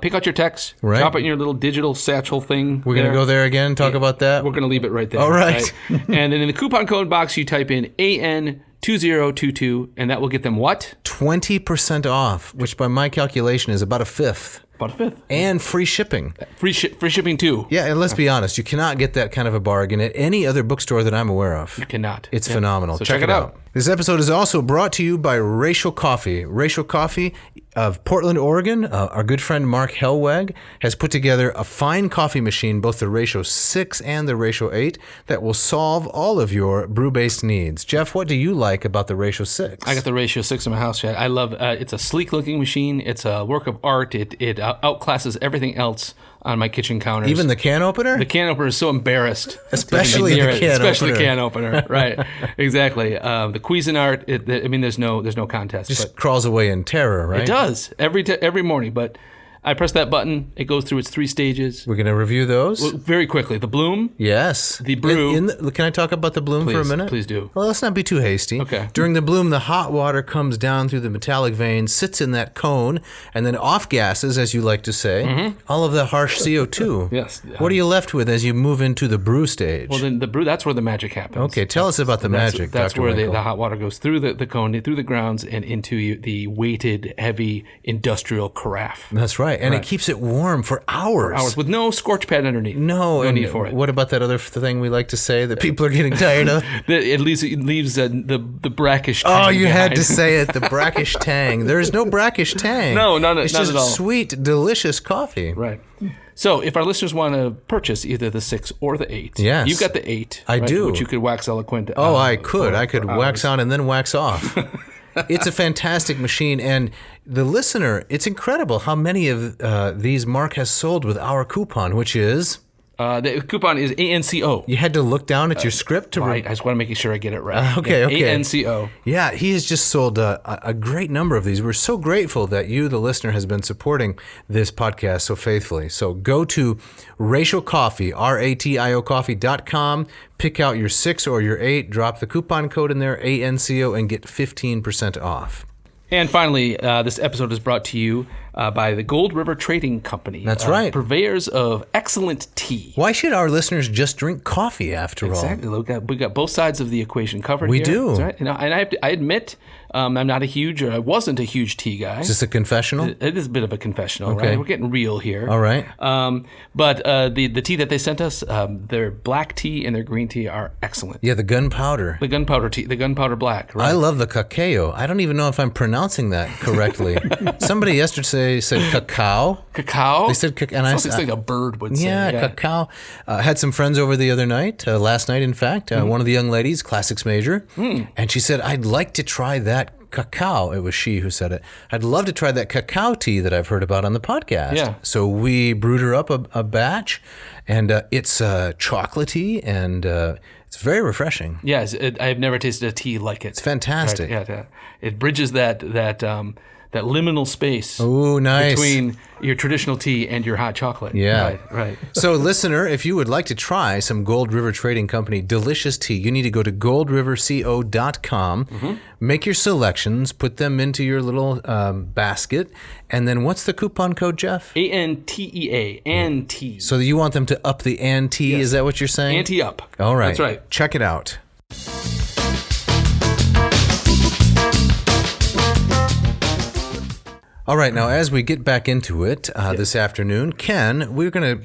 C: Pick out your text, drop it in your little digital satchel thing.
B: We're going to go there again, talk about that?
C: We're going to leave it right there.
B: All right.
C: And then in the coupon code box, you type in AN2022, and that will get them what?
B: 20% off, which by my calculation is about a fifth.
C: About a fifth.
B: And free shipping.
C: Free shipping too.
B: Yeah, and let's be honest, you cannot get that kind of a bargain at any other bookstore that I'm aware of.
C: You cannot.
B: It's phenomenal.
C: So check it out.
B: This episode is also brought to you by Racial Coffee. Racial Coffee of Portland, Oregon. Our good friend Mark Helweg has put together a fine coffee machine, both the Ratio 6 and the Ratio 8, that will solve all of your brew-based needs. Jeff, what do you like about the Ratio 6?
C: I got the Ratio 6 in my house. I love it's a sleek-looking machine. It's a work of art. It outclasses everying else on my kitchen counters.
B: Even the can opener?
C: The can opener is so embarrassed.
B: Especially the can opener.
C: Especially the can opener, right. Exactly. The Cuisinart, there's no contest.
B: Just crawls away in terror, right?
C: It does, every morning. But I press that button, it goes through its 3 stages.
B: We're going to review those?
C: Well, very quickly. The bloom.
B: Yes.
C: The brew.
B: Can I talk about the bloom for a minute?
C: Please do.
B: Well, let's not be too hasty.
C: Okay.
B: During the bloom, the hot water comes down through the metallic veins, sits in that cone, and then off gases, as you like to say, all of the harsh CO2.
C: Yes.
B: What are you left with as you move into the brew stage?
C: Well, then the brew, that's where the magic happens.
B: Okay, tell us about the magic,
C: That's
B: Dr.
C: where
B: Winkle.
C: the hot water goes through the cone, through the grounds, and into the weighted, heavy industrial carafe.
B: That's right. And it keeps it warm for hours.
C: With no scorch pad underneath.
B: No
C: need for it.
B: What about that other thing we like to say that people are getting tired of?
C: It leaves the brackish tang.
B: Oh, you
C: behind.
B: had to say it, the brackish tang. There's no brackish tang.
C: No,
B: it's
C: not
B: just
C: at all.
B: Sweet, delicious coffee.
C: Right. So if our listeners want to purchase either the 6 or the 8,
B: yes.
C: You've got the 8.
B: I do.
C: Which you could wax eloquent.
B: I could wax on and then wax off. It's a fantastic machine, and the listener, it's incredible how many of these Mark has sold with our coupon, which is...
C: the coupon is ANCO.
B: You had to look down at your script to...
C: Right, I just want to make sure I get it right.
B: Okay.
C: ANCO.
B: Yeah, he has just sold a great number of these. We're so grateful that you, the listener, has been supporting this podcast so faithfully. So go to Racial Coffee, RATIO coffee.com, pick out your 6 or your 8, drop the coupon code in there, ANCO, and get 15% off.
C: And finally, this episode is brought to you by the Gold River Trading Company.
B: That's right.
C: Purveyors of excellent tea.
B: Why should our listeners just drink coffee after all?
C: Exactly. We got both sides of the equation covered
B: we
C: here.
B: do.
C: That's right. And I admit, I wasn't a huge tea guy.
B: Is this a confessional?
C: It is a bit of a confessional,
B: okay.
C: Right? We're getting real here.
B: All right.
C: But the tea that they sent us, their black tea and their green tea are excellent.
B: Yeah, the gunpowder.
C: The gunpowder tea, the gunpowder black. Right?
B: I love the cacao. I don't even know if I'm pronouncing that correctly. Somebody yesterday said cacao.
C: Cacao?
B: They said cacao.
C: Sounds like a bird would say.
B: Yeah, cacao. Had some friends over the other night, last night in fact, one of the young ladies, classics major, and she said, I'd like to try that cacao. It was she who said it. I'd love to try that cacao tea that I've heard about on the podcast.
C: Yeah.
B: So we brewed her up a batch, and it's chocolatey and It's very refreshing.
C: Yes, I've never tasted a tea like it.
B: It's fantastic.
C: Right, yeah. It bridges that liminal space.
B: Oh, nice.
C: Between your traditional tea and your hot chocolate.
B: Yeah.
C: Right.
B: So, listener, if you would like to try some Gold River Trading Company delicious tea, you need to go to goldriverco.com, make your selections, put them into your little basket, and then what's the coupon code, Jeff?
C: ANTEA, ANTE.
B: So you want them to up the ante,
C: Yes.
B: Is that what you're saying?
C: Ante up.
B: All right.
C: That's right.
B: Check it out. All right, now as we get back into it this afternoon, Ken, we're gonna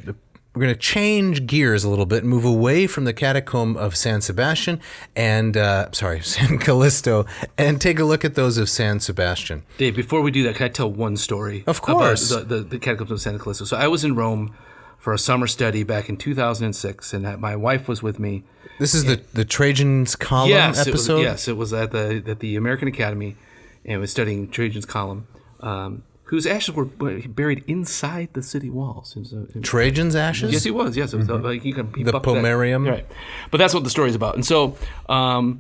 B: change gears a little bit and move away from the catacomb of San Sebastian and San Callisto, and take a look at those of San Sebastian.
C: Dave, before we do that, can I tell one story?
B: Of course.
C: About the catacombs of San Callisto. So I was in Rome for a summer study back in 2006, and my wife was with me.
B: This is the Trajan's Column episode?
C: It was at the American Academy, and was studying Trajan's Column. Whose ashes were buried inside the city walls.
B: Trajan's ashes?
C: Yes, he was. Yes, it was like he
B: the
C: bucked
B: pomerium.
C: that. Right, but that's what the story is about. And so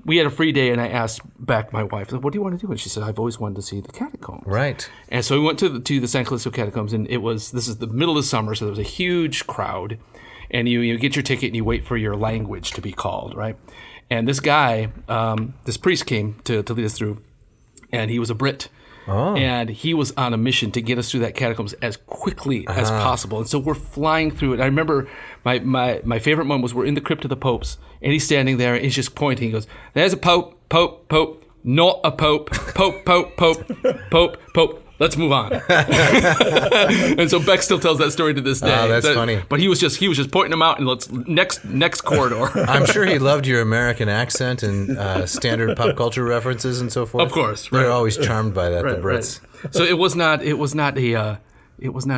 C: we had a free day, and I asked back my wife, "What do you want to do?" And she said, "I've always wanted to see the catacombs." Right. And so we went to the San Callisto catacombs, and this is the middle of summer, so there was a huge crowd, and you get your ticket and you wait for your language to be called, right? And this guy, this priest came to lead us through, and he was a Brit. Oh. And he was on a mission to get us through that catacombs as quickly as possible. And so we're flying through it. I remember my favorite moment was we're in the crypt of the popes, and he's standing there, and he's just pointing. He goes, "There's a pope, pope, pope, not a pope, pope, pope, pope, pope, pope. Let's move on." And so Beck still tells that story to this day.
B: Oh, that's funny.
C: But he was just pointing them out, and let's next corridor.
B: I'm sure he loved your American accent and standard pop culture references and so forth.
C: Of course,
B: they're always charmed by that. The Brits.
C: Right. So it was not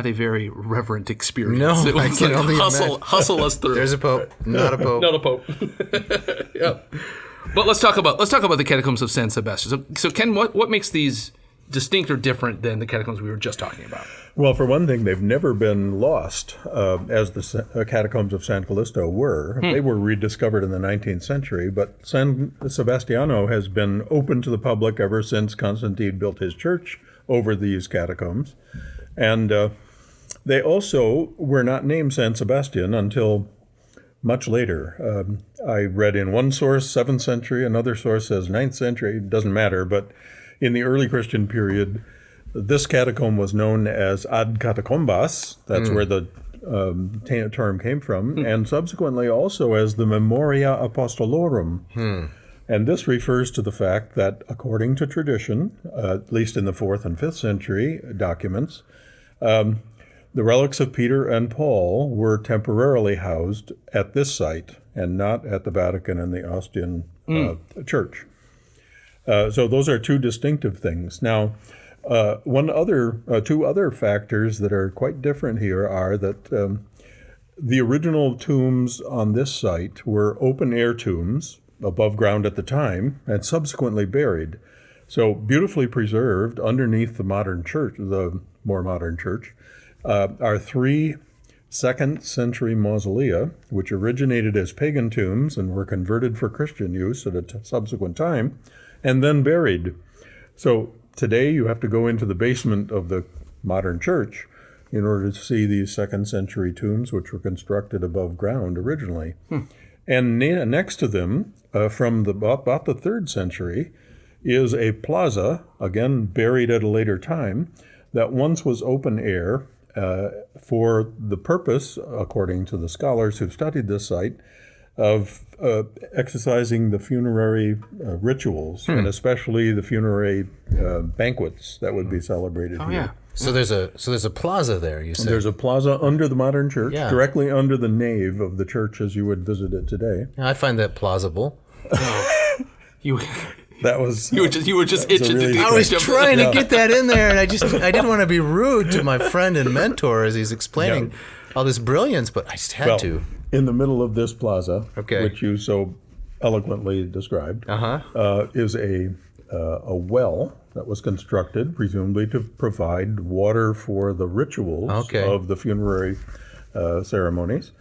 C: a very reverent experience.
B: No,
C: it was
B: I can only
C: hustle us through.
B: There's a pope, not a pope,
C: not a pope. Yeah. But let's talk about the catacombs of San Sebastian. So Ken, what makes these distinct or different than the catacombs we were just talking about?
D: Well, for one thing, they've never been lost, as the catacombs of San Callisto were. They were rediscovered in the 19th century, but San Sebastiano has been open to the public ever since Constantine built his church over these catacombs. And they also were not named San Sebastian until much later. I read in one source 7th century, another source says 9th century, it doesn't matter, but in the early Christian period, this catacomb was known as ad catacombas. That's where the term came from, and subsequently also as the Memoria Apostolorum. And this refers to the fact that, according to tradition, at least in the 4th and 5th century documents, the relics of Peter and Paul were temporarily housed at this site and not at the Vatican and the Ostian Church. So those are two distinctive things. Now, two other factors that are quite different here are that the original tombs on this site were open-air tombs above ground at the time and subsequently buried. So beautifully preserved underneath the modern church, the more modern church, are 3 2nd century mausolea, which originated as pagan tombs and were converted for Christian use at a subsequent time, and then buried. So today you have to go into the basement of the modern church in order to see these 2nd century tombs, which were constructed above ground originally. And next to them, from about the 3rd century, is a plaza, again buried at a later time, that once was open air for the purpose, according to the scholars who've studied this site, of exercising the funerary rituals, and especially the funerary banquets that would be celebrated here.
C: Yeah.
B: So there's a plaza there, you said?
D: There's a plaza under the modern church, directly under the nave of the church as you would visit it today.
B: I find that plausible.
D: That was
C: you were just itching to do.
B: I was trying to get that in there, and I didn't want to be rude to my friend and mentor as he's explaining all this brilliance, but I just had to.
D: In the middle of this plaza, which you so eloquently described, is a well that was constructed, presumably to provide water for the rituals of the funerary ceremonies.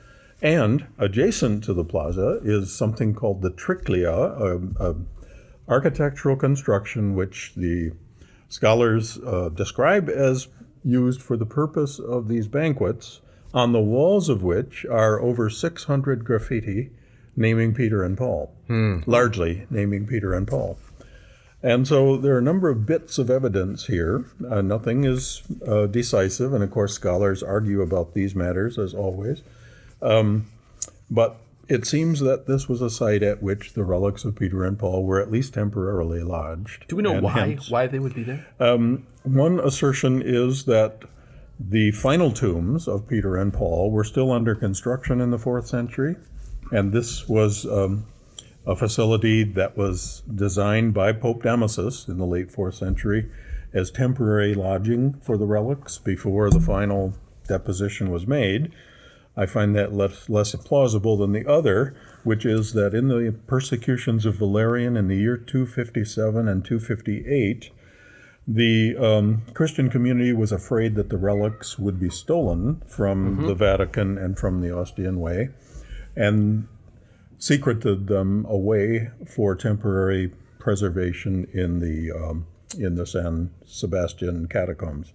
D: And adjacent to the plaza is something called the triclea, a architectural construction which the scholars describe as used for the purpose of these banquets, on the walls of which are over 600 graffiti naming Peter and Paul, largely naming Peter and Paul. And so there are a number of bits of evidence here. Nothing is decisive, and of course scholars argue about these matters as always. But it seems that this was a site at which the relics of Peter and Paul were at least temporarily lodged.
C: Do we know why they would be there?
D: One assertion is that the final tombs of Peter and Paul were still under construction in the 4th century, and this was a facility that was designed by Pope Damasus in the late 4th century as temporary lodging for the relics before the final deposition was made. I find that less plausible than the other, which is that in the persecutions of Valerian in the year 257 and 258, the Christian community was afraid that the relics would be stolen from the Vatican and from the Ostian Way, and secreted them away for temporary preservation in the San Sebastian Catacombs.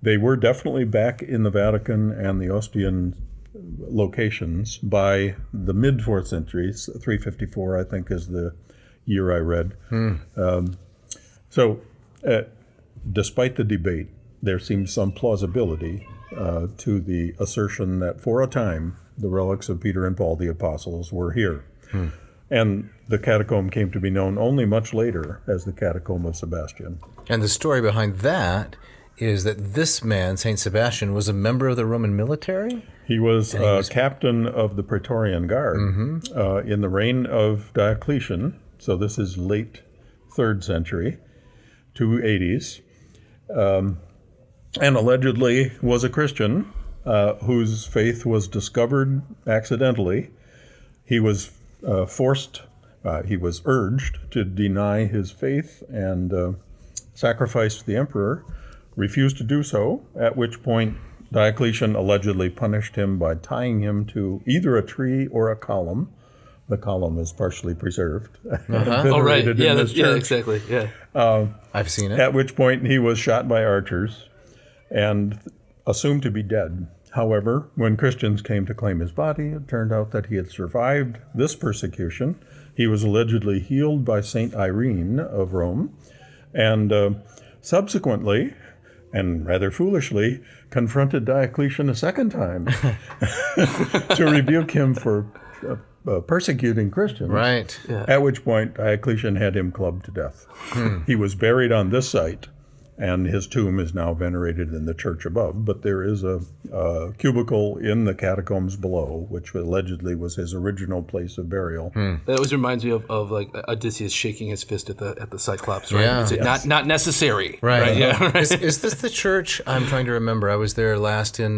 D: They were definitely back in the Vatican and the Ostian locations by the mid-4th century. 354, I think, is the year I read. So, despite the debate, there seems some plausibility to the assertion that for a time the relics of Peter and Paul the apostles were here. And the catacomb came to be known only much later as the Catacomb of Sebastian.
B: And the story behind that is that this man, St. Sebastian, was a member of the Roman military?
D: He was captain of the Praetorian Guard in the reign of Diocletian, so this is late 3rd century, 280s, and allegedly was a Christian whose faith was discovered accidentally. He was he was urged to deny his faith and sacrifice to the emperor, refused to do so, at which point Diocletian allegedly punished him by tying him to either a tree or a column. The column is partially preserved.
C: Oh, right. Yeah, exactly. Yeah.
B: I've seen it.
D: At which point he was shot by archers and assumed to be dead. However, when Christians came to claim his body, it turned out that he had survived this persecution. He was allegedly healed by Saint Irene of Rome, and subsequently, and rather foolishly, confronted Diocletian a second time to rebuke him for persecuting Christians.
B: Right.
C: Yeah.
D: At which point Diocletian had him clubbed to death. He was buried on this site, and his tomb is now venerated in the church above. But there is a cubicle in the catacombs below, which allegedly was his original place of burial.
C: That always reminds me of like Odysseus shaking his fist at the Cyclops, right?
B: Yeah.
C: It's not necessary.
B: Right.
C: Yeah. Right.
B: Is this the church? I'm trying to remember. I was there last in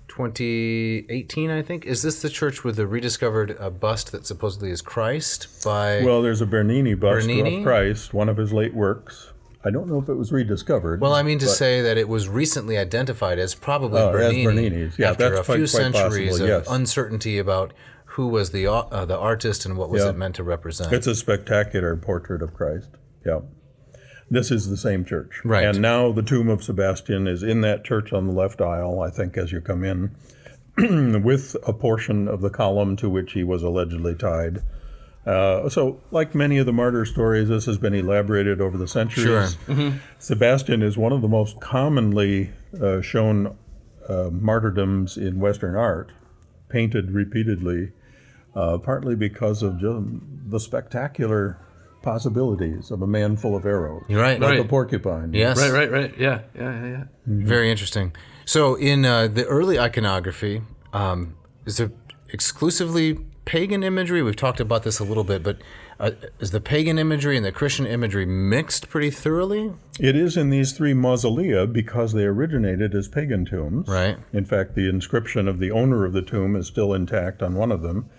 B: 2018, I think. Is this the church with the rediscovered bust that supposedly is Christ by...
D: Well, there's a Bernini bust of Christ, one of his late works. I don't know if it was rediscovered.
B: Well, I mean to say that it was recently identified as probably Bernini,
D: as Bernini's. Yeah,
B: after
D: that's
B: a few
D: quite
B: centuries
D: possible, yes.
B: of uncertainty about who was the artist and what was it meant to represent.
D: It's a spectacular portrait of Christ. Yeah. This is the same church.
B: Right.
D: And now the tomb of Sebastian is in that church on the left aisle, I think, as you come in, with a portion of the column to which he was allegedly tied. So, like many of the martyr stories, this has been elaborated over the centuries.
B: Sure.
C: Mm-hmm.
D: Sebastian is one of the most commonly shown martyrdoms in Western art, painted repeatedly, partly because of the spectacular possibilities of a man full of arrows,
B: Right.
D: like a porcupine.
B: Yes.
C: Right. Yeah.
B: Very interesting. So in the early iconography, is there exclusively pagan imagery? We've talked about this a little bit, but is the pagan imagery and the Christian imagery mixed pretty thoroughly?
D: It is in these three mausolea because they originated as pagan tombs.
B: Right.
D: In fact, the inscription of the owner of the tomb is still intact on one of them,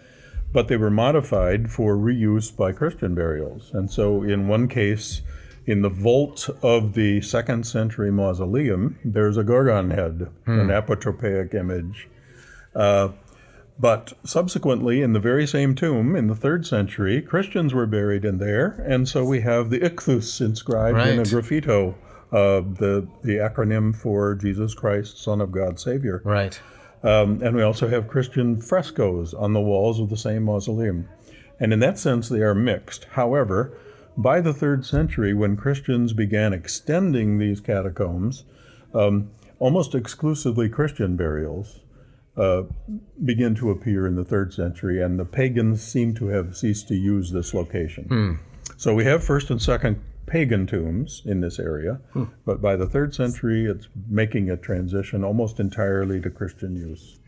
D: but they were modified for reuse by Christian burials. And so in one case, in the vault of the 2nd century mausoleum, there's a Gorgon head, an apotropaic image. But subsequently, in the very same tomb, in the 3rd century, Christians were buried in there, and so we have the ichthus inscribed in a graffito, the acronym for Jesus Christ, Son of God, Savior.
B: Right.
D: And we also have Christian frescoes on the walls of the same mausoleum. And in that sense, they are mixed. However, by the 3rd century, when Christians began extending these catacombs, almost exclusively Christian burials begin to appear in the 3rd century, and the pagans seem to have ceased to use this location. So we have 1st and 2nd pagan tombs in this area, but by the 3rd century, it's making a transition almost entirely to Christian use.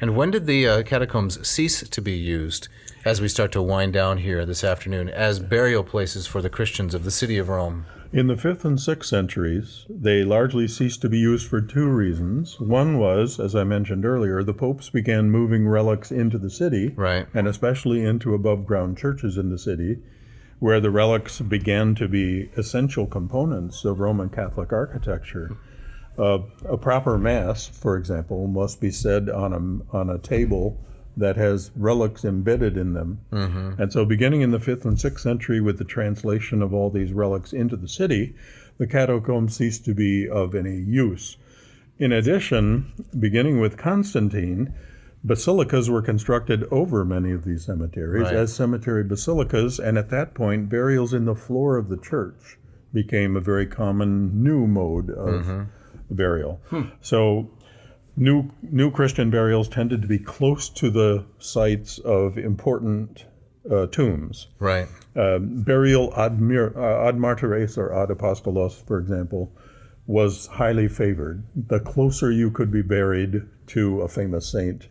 B: And when did the catacombs cease to be used, as we start to wind down here this afternoon, as burial places for the Christians of the city of Rome?
D: In the 5th and 6th centuries, they largely ceased to be used for 2 reasons. One was, as I mentioned earlier, the popes began moving relics into the city, and especially into above-ground churches in the city, where the relics began to be essential components of Roman Catholic architecture. A proper Mass, for example, must be said on a table that has relics embedded in them. And so beginning in the 5th and 6th century, with the translation of all these relics into the city, the catacombs ceased to be of any use. In addition, beginning with Constantine, basilicas were constructed over many of these cemeteries as cemetery basilicas, and at that point, burials in the floor of the church became a very common new mode of burial. So new Christian burials tended to be close to the sites of important tombs. Burial ad martyres or ad apostolos, for example, was highly favored. The closer you could be buried to a famous saint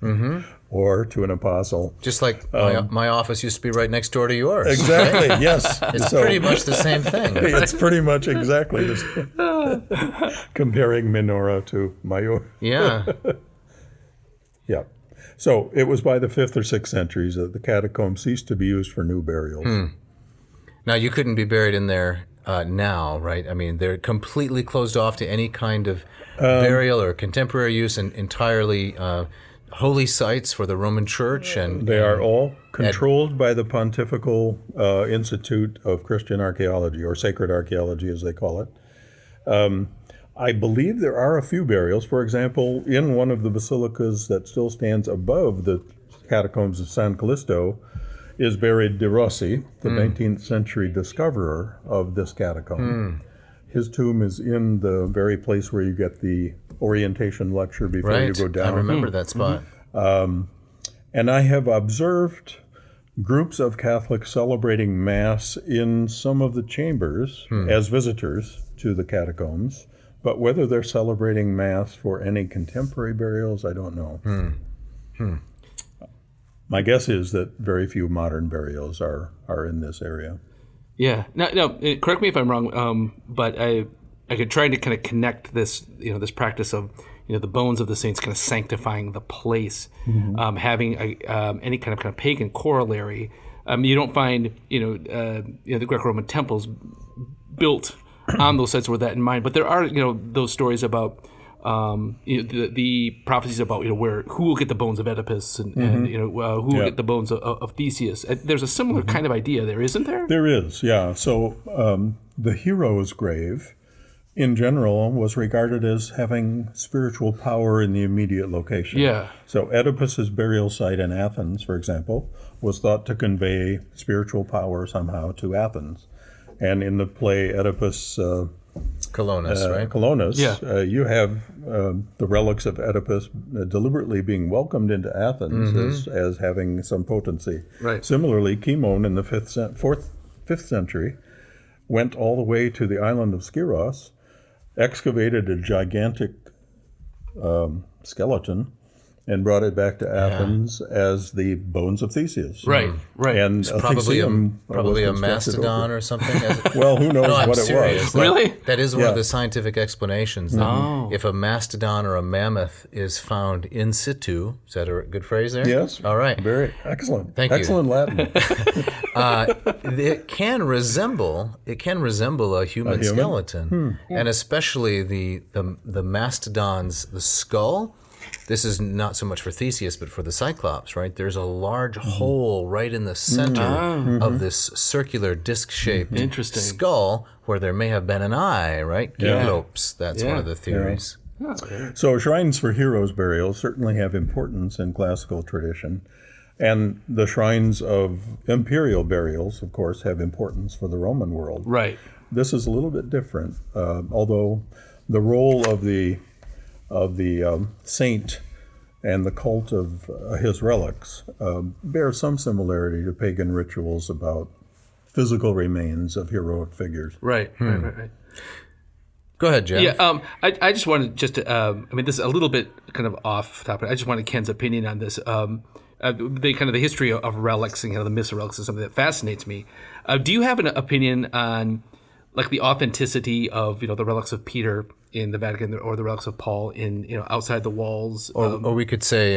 D: or to an apostle.
B: Just like my office used to be right next door to yours.
D: Exactly, yes.
B: It's pretty much the same thing.
D: It's pretty much exactly the same. Comparing minora to major.
B: Yeah.
D: Yeah. So it was by the 5th or 6th centuries that the catacombs ceased to be used for new burials.
B: Now, you couldn't be buried in there now, right? I mean, they're completely closed off to any kind of burial or contemporary use, and entirely holy sites for the Roman Church. And
D: they are all controlled by the Pontifical Institute of Christian Archaeology, or Sacred Archaeology as they call it. I believe there are a few burials. For example, in one of the basilicas that still stands above the catacombs of San Callisto is buried De Rossi, the 19th century discoverer of this catacomb. His tomb is in the very place where you get the orientation lecture before you go down.
B: I remember that spot.
D: And I have observed groups of Catholics celebrating Mass in some of the chambers as visitors to the catacombs, but whether they're celebrating Mass for any contemporary burials, I don't know. My guess is that very few modern burials are in this area.
C: Yeah. No. Correct me if I'm wrong, but I could try to kind of connect this, this practice of, the bones of the saints kind of sanctifying the place, having any kind of pagan corollary. You don't find, the Greco-Roman temples built on those sites with that in mind, but there are, those stories about. The prophecies about who will get the bones of Oedipus and who will get the bones of Theseus. There's a similar kind of idea there, isn't there?
D: There is, yeah. So the hero's grave, in general, was regarded as having spiritual power in the immediate location.
C: Yeah.
D: So Oedipus's burial site in Athens, for example, was thought to convey spiritual power somehow to Athens. And in the play Oedipus
B: Colonus, right?
D: Colonus, you have the relics of Oedipus deliberately being welcomed into Athens as having some potency.
C: Right.
D: Similarly, Cimon in the 5th century went all the way to the island of Skyros, excavated a gigantic skeleton, and brought it back to Athens as the bones of Theseus.
C: Right.
D: And
B: probably a mastodon or something.
D: Well, who knows what
B: serious.
D: it was.
C: Really?
B: That is one of the scientific explanations. That if a mastodon or a mammoth is found in situ, is that a good phrase there?
D: Yes.
B: All right.
D: Very excellent.
B: Thank you.
D: Excellent Latin.
B: It can resemble a human skeleton, and especially the mastodon's skull. this is not so much for Theseus, but for the Cyclops, right? There's a large hole right in the center of this circular disc-shaped skull where there may have been an eye, right? Cyclops, that's one of the theories.
D: So shrines for heroes' burials certainly have importance in classical tradition. And the shrines of imperial burials, of course, have importance for the Roman world.
C: Right.
D: This is a little bit different, although the role of the saint and the cult of his relics bear some similarity to pagan rituals about physical remains of heroic figures.
C: Right.
B: Go ahead, Jeff.
C: Yeah, I just wanted this is a little bit kind of off topic. I just wanted Ken's opinion on this. The history of relics and the myths of relics is something that fascinates me. Do you have an opinion on like the authenticity of the relics of Peter in the Vatican or the relics of Paul in outside the walls?
B: Or we could say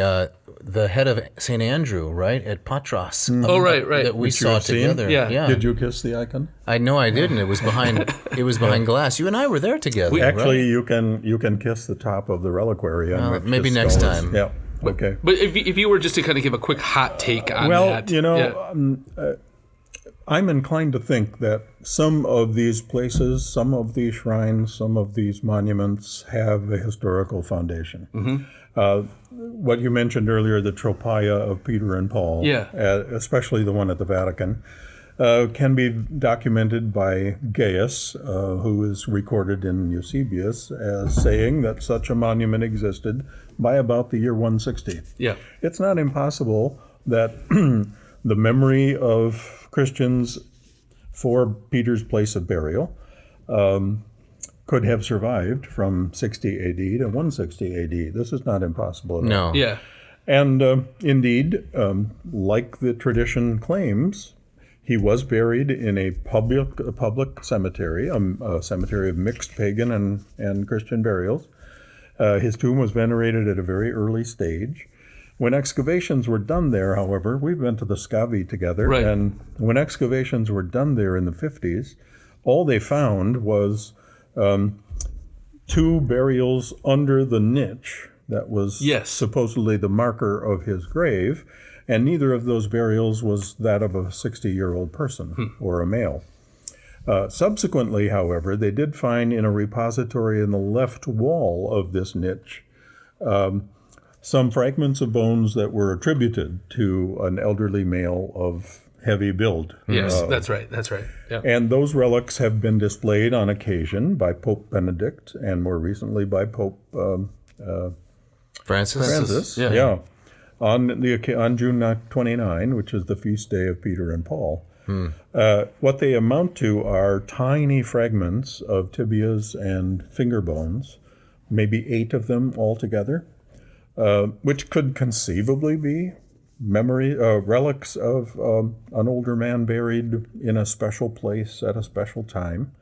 B: the head of St. Andrew, right, at Patras.
C: Right.
B: That we saw together.
C: Yeah.
D: Did you kiss the icon?
B: No, I didn't. It was behind glass. You and I were there together.
D: Actually, you can kiss the top of the reliquary.
B: Maybe next time.
D: Yeah. Okay.
C: But if you were just to kind of give a quick hot take on that.
D: I'm inclined to think that some of these places, some of these shrines, some of these monuments have a historical foundation. What you mentioned earlier, the Tropaia of Peter and Paul, especially the one at the Vatican, can be documented by Gaius, who is recorded in Eusebius as saying that such a monument existed by about the year 160.
C: Yeah.
D: It's not impossible that the memory of Christians for Peter's place of burial could have survived from 60 AD to 160 AD. This is not impossible at all.
B: No.
C: Yeah.
D: And indeed, like the tradition claims, he was buried in a public cemetery, a cemetery of mixed pagan and Christian burials. His tomb was venerated at a very early stage. When excavations were done there, however, we've been to the Scavi together, and when excavations were done there in the 50s, all they found was 2 burials under the niche that was supposedly the marker of his grave, and neither of those burials was that of a 60-year-old person or a male. Subsequently, however, they did find in a repository in the left wall of this niche some fragments of bones that were attributed to an elderly male of heavy build.
C: Yes, that's right. Yeah.
D: And those relics have been displayed on occasion by Pope Benedict and more recently by Pope
B: Francis.
D: Yeah. On June 29, which is the feast day of Peter and Paul. What they amount to are tiny fragments of tibias and finger bones, maybe 8 of them altogether. Which could conceivably be relics of an older man buried in a special place at a special time.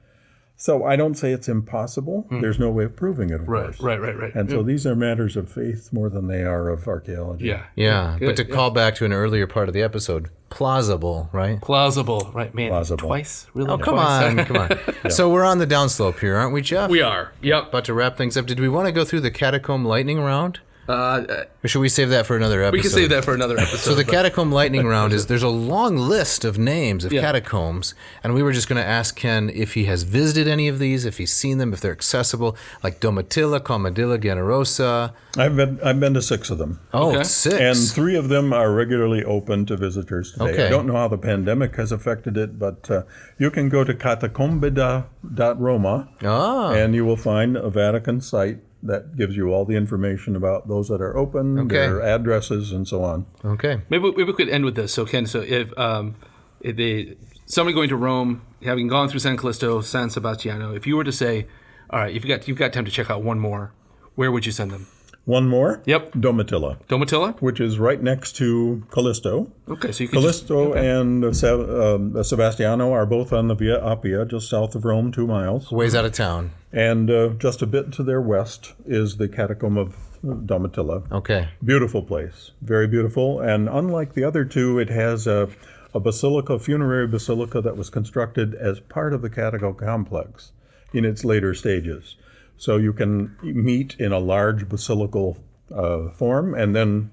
D: So I don't say it's impossible. There's no way of proving it, of course.
C: Right.
D: And so these are matters of faith more than they are of archaeology.
B: Yeah. But to call back to an earlier part of the episode, plausible, right?
C: Plausible, right, man.
D: Plausible.
C: Twice? Really?
B: Oh, come on. Yeah. So we're on the downslope here, aren't we, Jeff?
C: We are, yep.
B: About to wrap things up. Did we want to go through the catacomb lightning round? Or should we save that for another episode?
C: We can save that for another episode.
B: So the catacomb lightning round there's a long list of names of catacombs, and we were just going to ask Ken if he has visited any of these, if he's seen them, if they're accessible, like Domitilla, Comodilla, Generosa.
D: I've been to 6 of them.
B: Oh, okay. 6.
D: And 3 of them are regularly open to visitors today.
B: Okay.
D: I don't know how the pandemic has affected it, but you can go to catacombida.roma, and you will find a Vatican site that gives you all the information about those that are open, their addresses, and so on.
B: Okay.
C: Maybe we could end with this. So, Ken, if somebody going to Rome, having gone through San Callisto, San Sebastiano, if you were to say, all right, you've got time to check out one more, where would you send them?
D: One more?
C: Yep.
D: Domitilla, which is right next to Callisto.
C: Okay, so you can
D: Callisto and Sebastiano are both on the Via Appia, just south of Rome, 2 miles.
B: Ways out of town.
D: And just a bit to their west is the Catacomb of Domitilla.
B: Okay.
D: Beautiful place, very beautiful. And unlike the other 2, it has a basilica, funerary basilica that was constructed as part of the Catacomb complex in its later stages. So you can meet in a large basilical form and then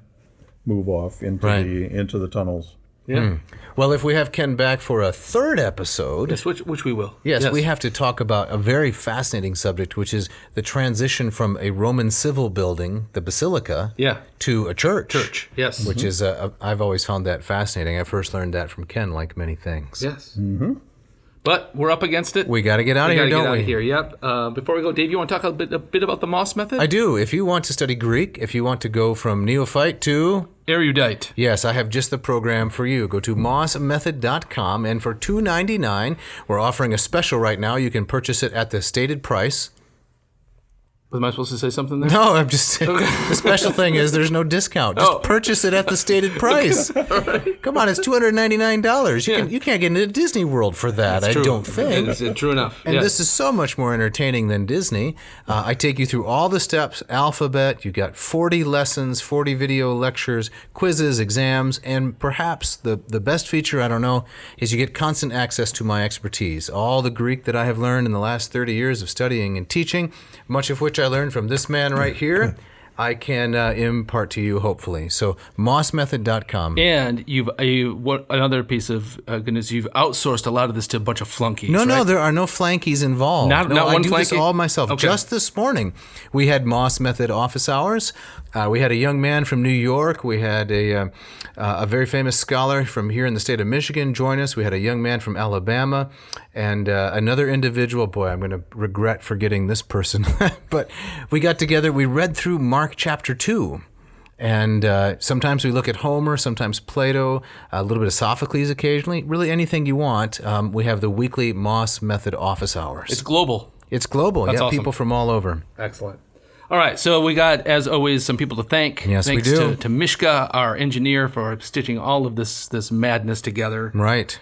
D: move off into the tunnels.
C: Yeah.
B: Well, if we have Ken back for a third episode,
C: Yes, which we will.
B: yes, we have to talk about a very fascinating subject, which is the transition from a Roman civil building, the basilica, to a church.
C: Yes.
B: Which is, I've always found that fascinating. I first learned that from Ken, like many things.
C: Yes. Mm-hmm. But we're up against it.
B: We got to get out of here, don't we?
C: Out of here. Yep. Before we go, Dave, you want to talk a bit about the Moss method?
B: I do. If you want to study Greek, if you want to go from neophyte to
C: erudite.
B: Yes, I have just the program for you. Go to mossmethod.com, and for $2.99, we're offering a special right now. You can purchase it at the stated price.
C: Was I supposed to say something there?
B: No, I'm just saying. The special thing is there's no discount. Just purchase it at the stated price. Right. Come on, it's $299. You can't get into Disney World for that, I don't think.
C: It's true enough.
B: And this is so much more entertaining than Disney. I take you through all the steps, alphabet. You got 40 lessons, 40 video lectures, quizzes, exams, and perhaps the best feature, I don't know, is you get constant access to my expertise. All the Greek that I have learned in the last 30 years of studying and teaching, much of which I learned from this man right here, I can impart to you, hopefully. So, mossmethod.com.
C: And another piece of goodness, you've outsourced a lot of this to a bunch of flunkies.
B: No, there are no flunkies involved.
C: Not one
B: I do
C: flunky?
B: this all myself.
C: Okay.
B: Just this morning, we had Moss Method office hours. We had a young man from New York. We had a very famous scholar from here in the state of Michigan join us. We had a young man from Alabama, and another individual. Boy, I'm going to regret forgetting this person. But we got together. We read through Mark chapter 2. And sometimes we look at Homer, sometimes Plato, a little bit of Sophocles occasionally. Really anything you want. We have the weekly Moss Method office hours.
C: It's global.
B: It's global.
C: That's awesome.
B: People from all over.
C: Excellent. All right, so we got, as always, some people to thank.
B: Yes,
C: Thanks
B: we do.
C: To Mishka, our engineer, for stitching all of this madness together.
B: Right.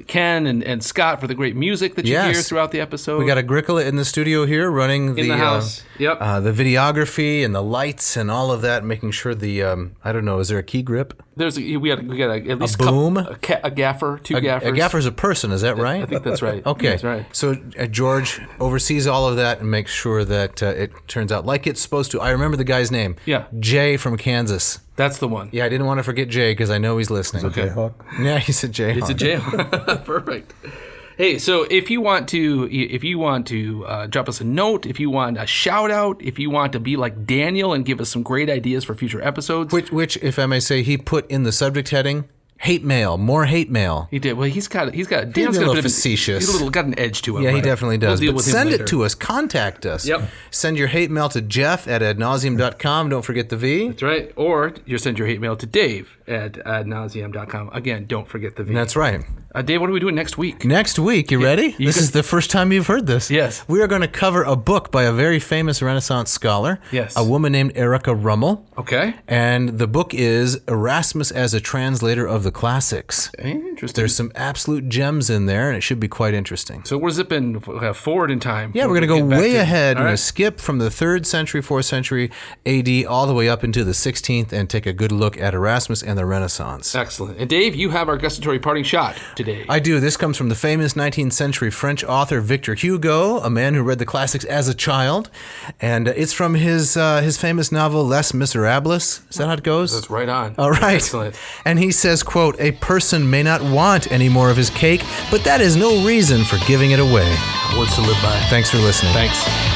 C: Ken and Scott for the great music that you hear throughout the episode.
B: We got Agricola in the studio here running
C: in the house.
B: The videography and the lights and all of that, making sure the I don't know, is there a key grip?
C: We got at least
B: a boom,
C: a gaffer, two gaffers.
B: A gaffer's a person, is that right?
C: I think that's right.
B: Okay,
C: that's right.
B: So George oversees all of that and makes sure that it turns out like it's supposed to. I remember the guy's name.
C: Yeah,
B: Jay from Kansas.
C: That's the one.
B: Yeah, I didn't want to forget Jay because I know he's listening.
D: Is it Jayhawk?
B: Yeah, he's a Jayhawk.
C: It's a Jayhawk. Perfect. Hey, so if you want to drop us a note, if you want a shout out, if you want to be like Daniel and give us some great ideas for future episodes,
B: which if I may say, he put in the subject heading. Hate mail, more hate mail.
C: He did. Well, he's got
B: He's a little facetious.
C: He's got an edge to him.
B: Yeah,
C: right?
B: he definitely does.
C: We'll
B: but send it to us. Contact us.
C: Yep.
B: Send your hate mail to jeff@adnauseam.com. Don't forget the V.
C: That's right. Or you send your hate mail to dave@adnauseam.com. Again, don't forget the V.
B: That's right.
C: Dave, what are we doing next week?
B: Next week, you ready? This is the first time you've heard this.
C: Yes.
B: We are going to cover a book by a very famous Renaissance scholar.
C: Yes.
B: A woman named Erica Rummel.
C: Okay.
B: And the book is Erasmus as a Translator of the Classics.
C: Interesting.
B: There's some absolute gems in there, and it should be quite interesting.
C: So we're zipping forward in time.
B: Yeah, we're going to go way ahead. We're going to skip from the 3rd century, 4th century AD, all the way up into the 16th, and take a good look at Erasmus and the Renaissance.
C: Excellent. And Dave, you have our gustatory parting shot today.
B: I do. This comes from the famous 19th century French author Victor Hugo, a man who read the classics as a child. And it's from his famous novel Les Miserables. Is that how it goes?
C: That's right on.
B: All right.
C: Excellent.
B: And he says, quote, "A person may not want any more of his cake, but that is no reason for giving it away."
C: Words to live by.
B: Thanks for listening.
C: Thanks.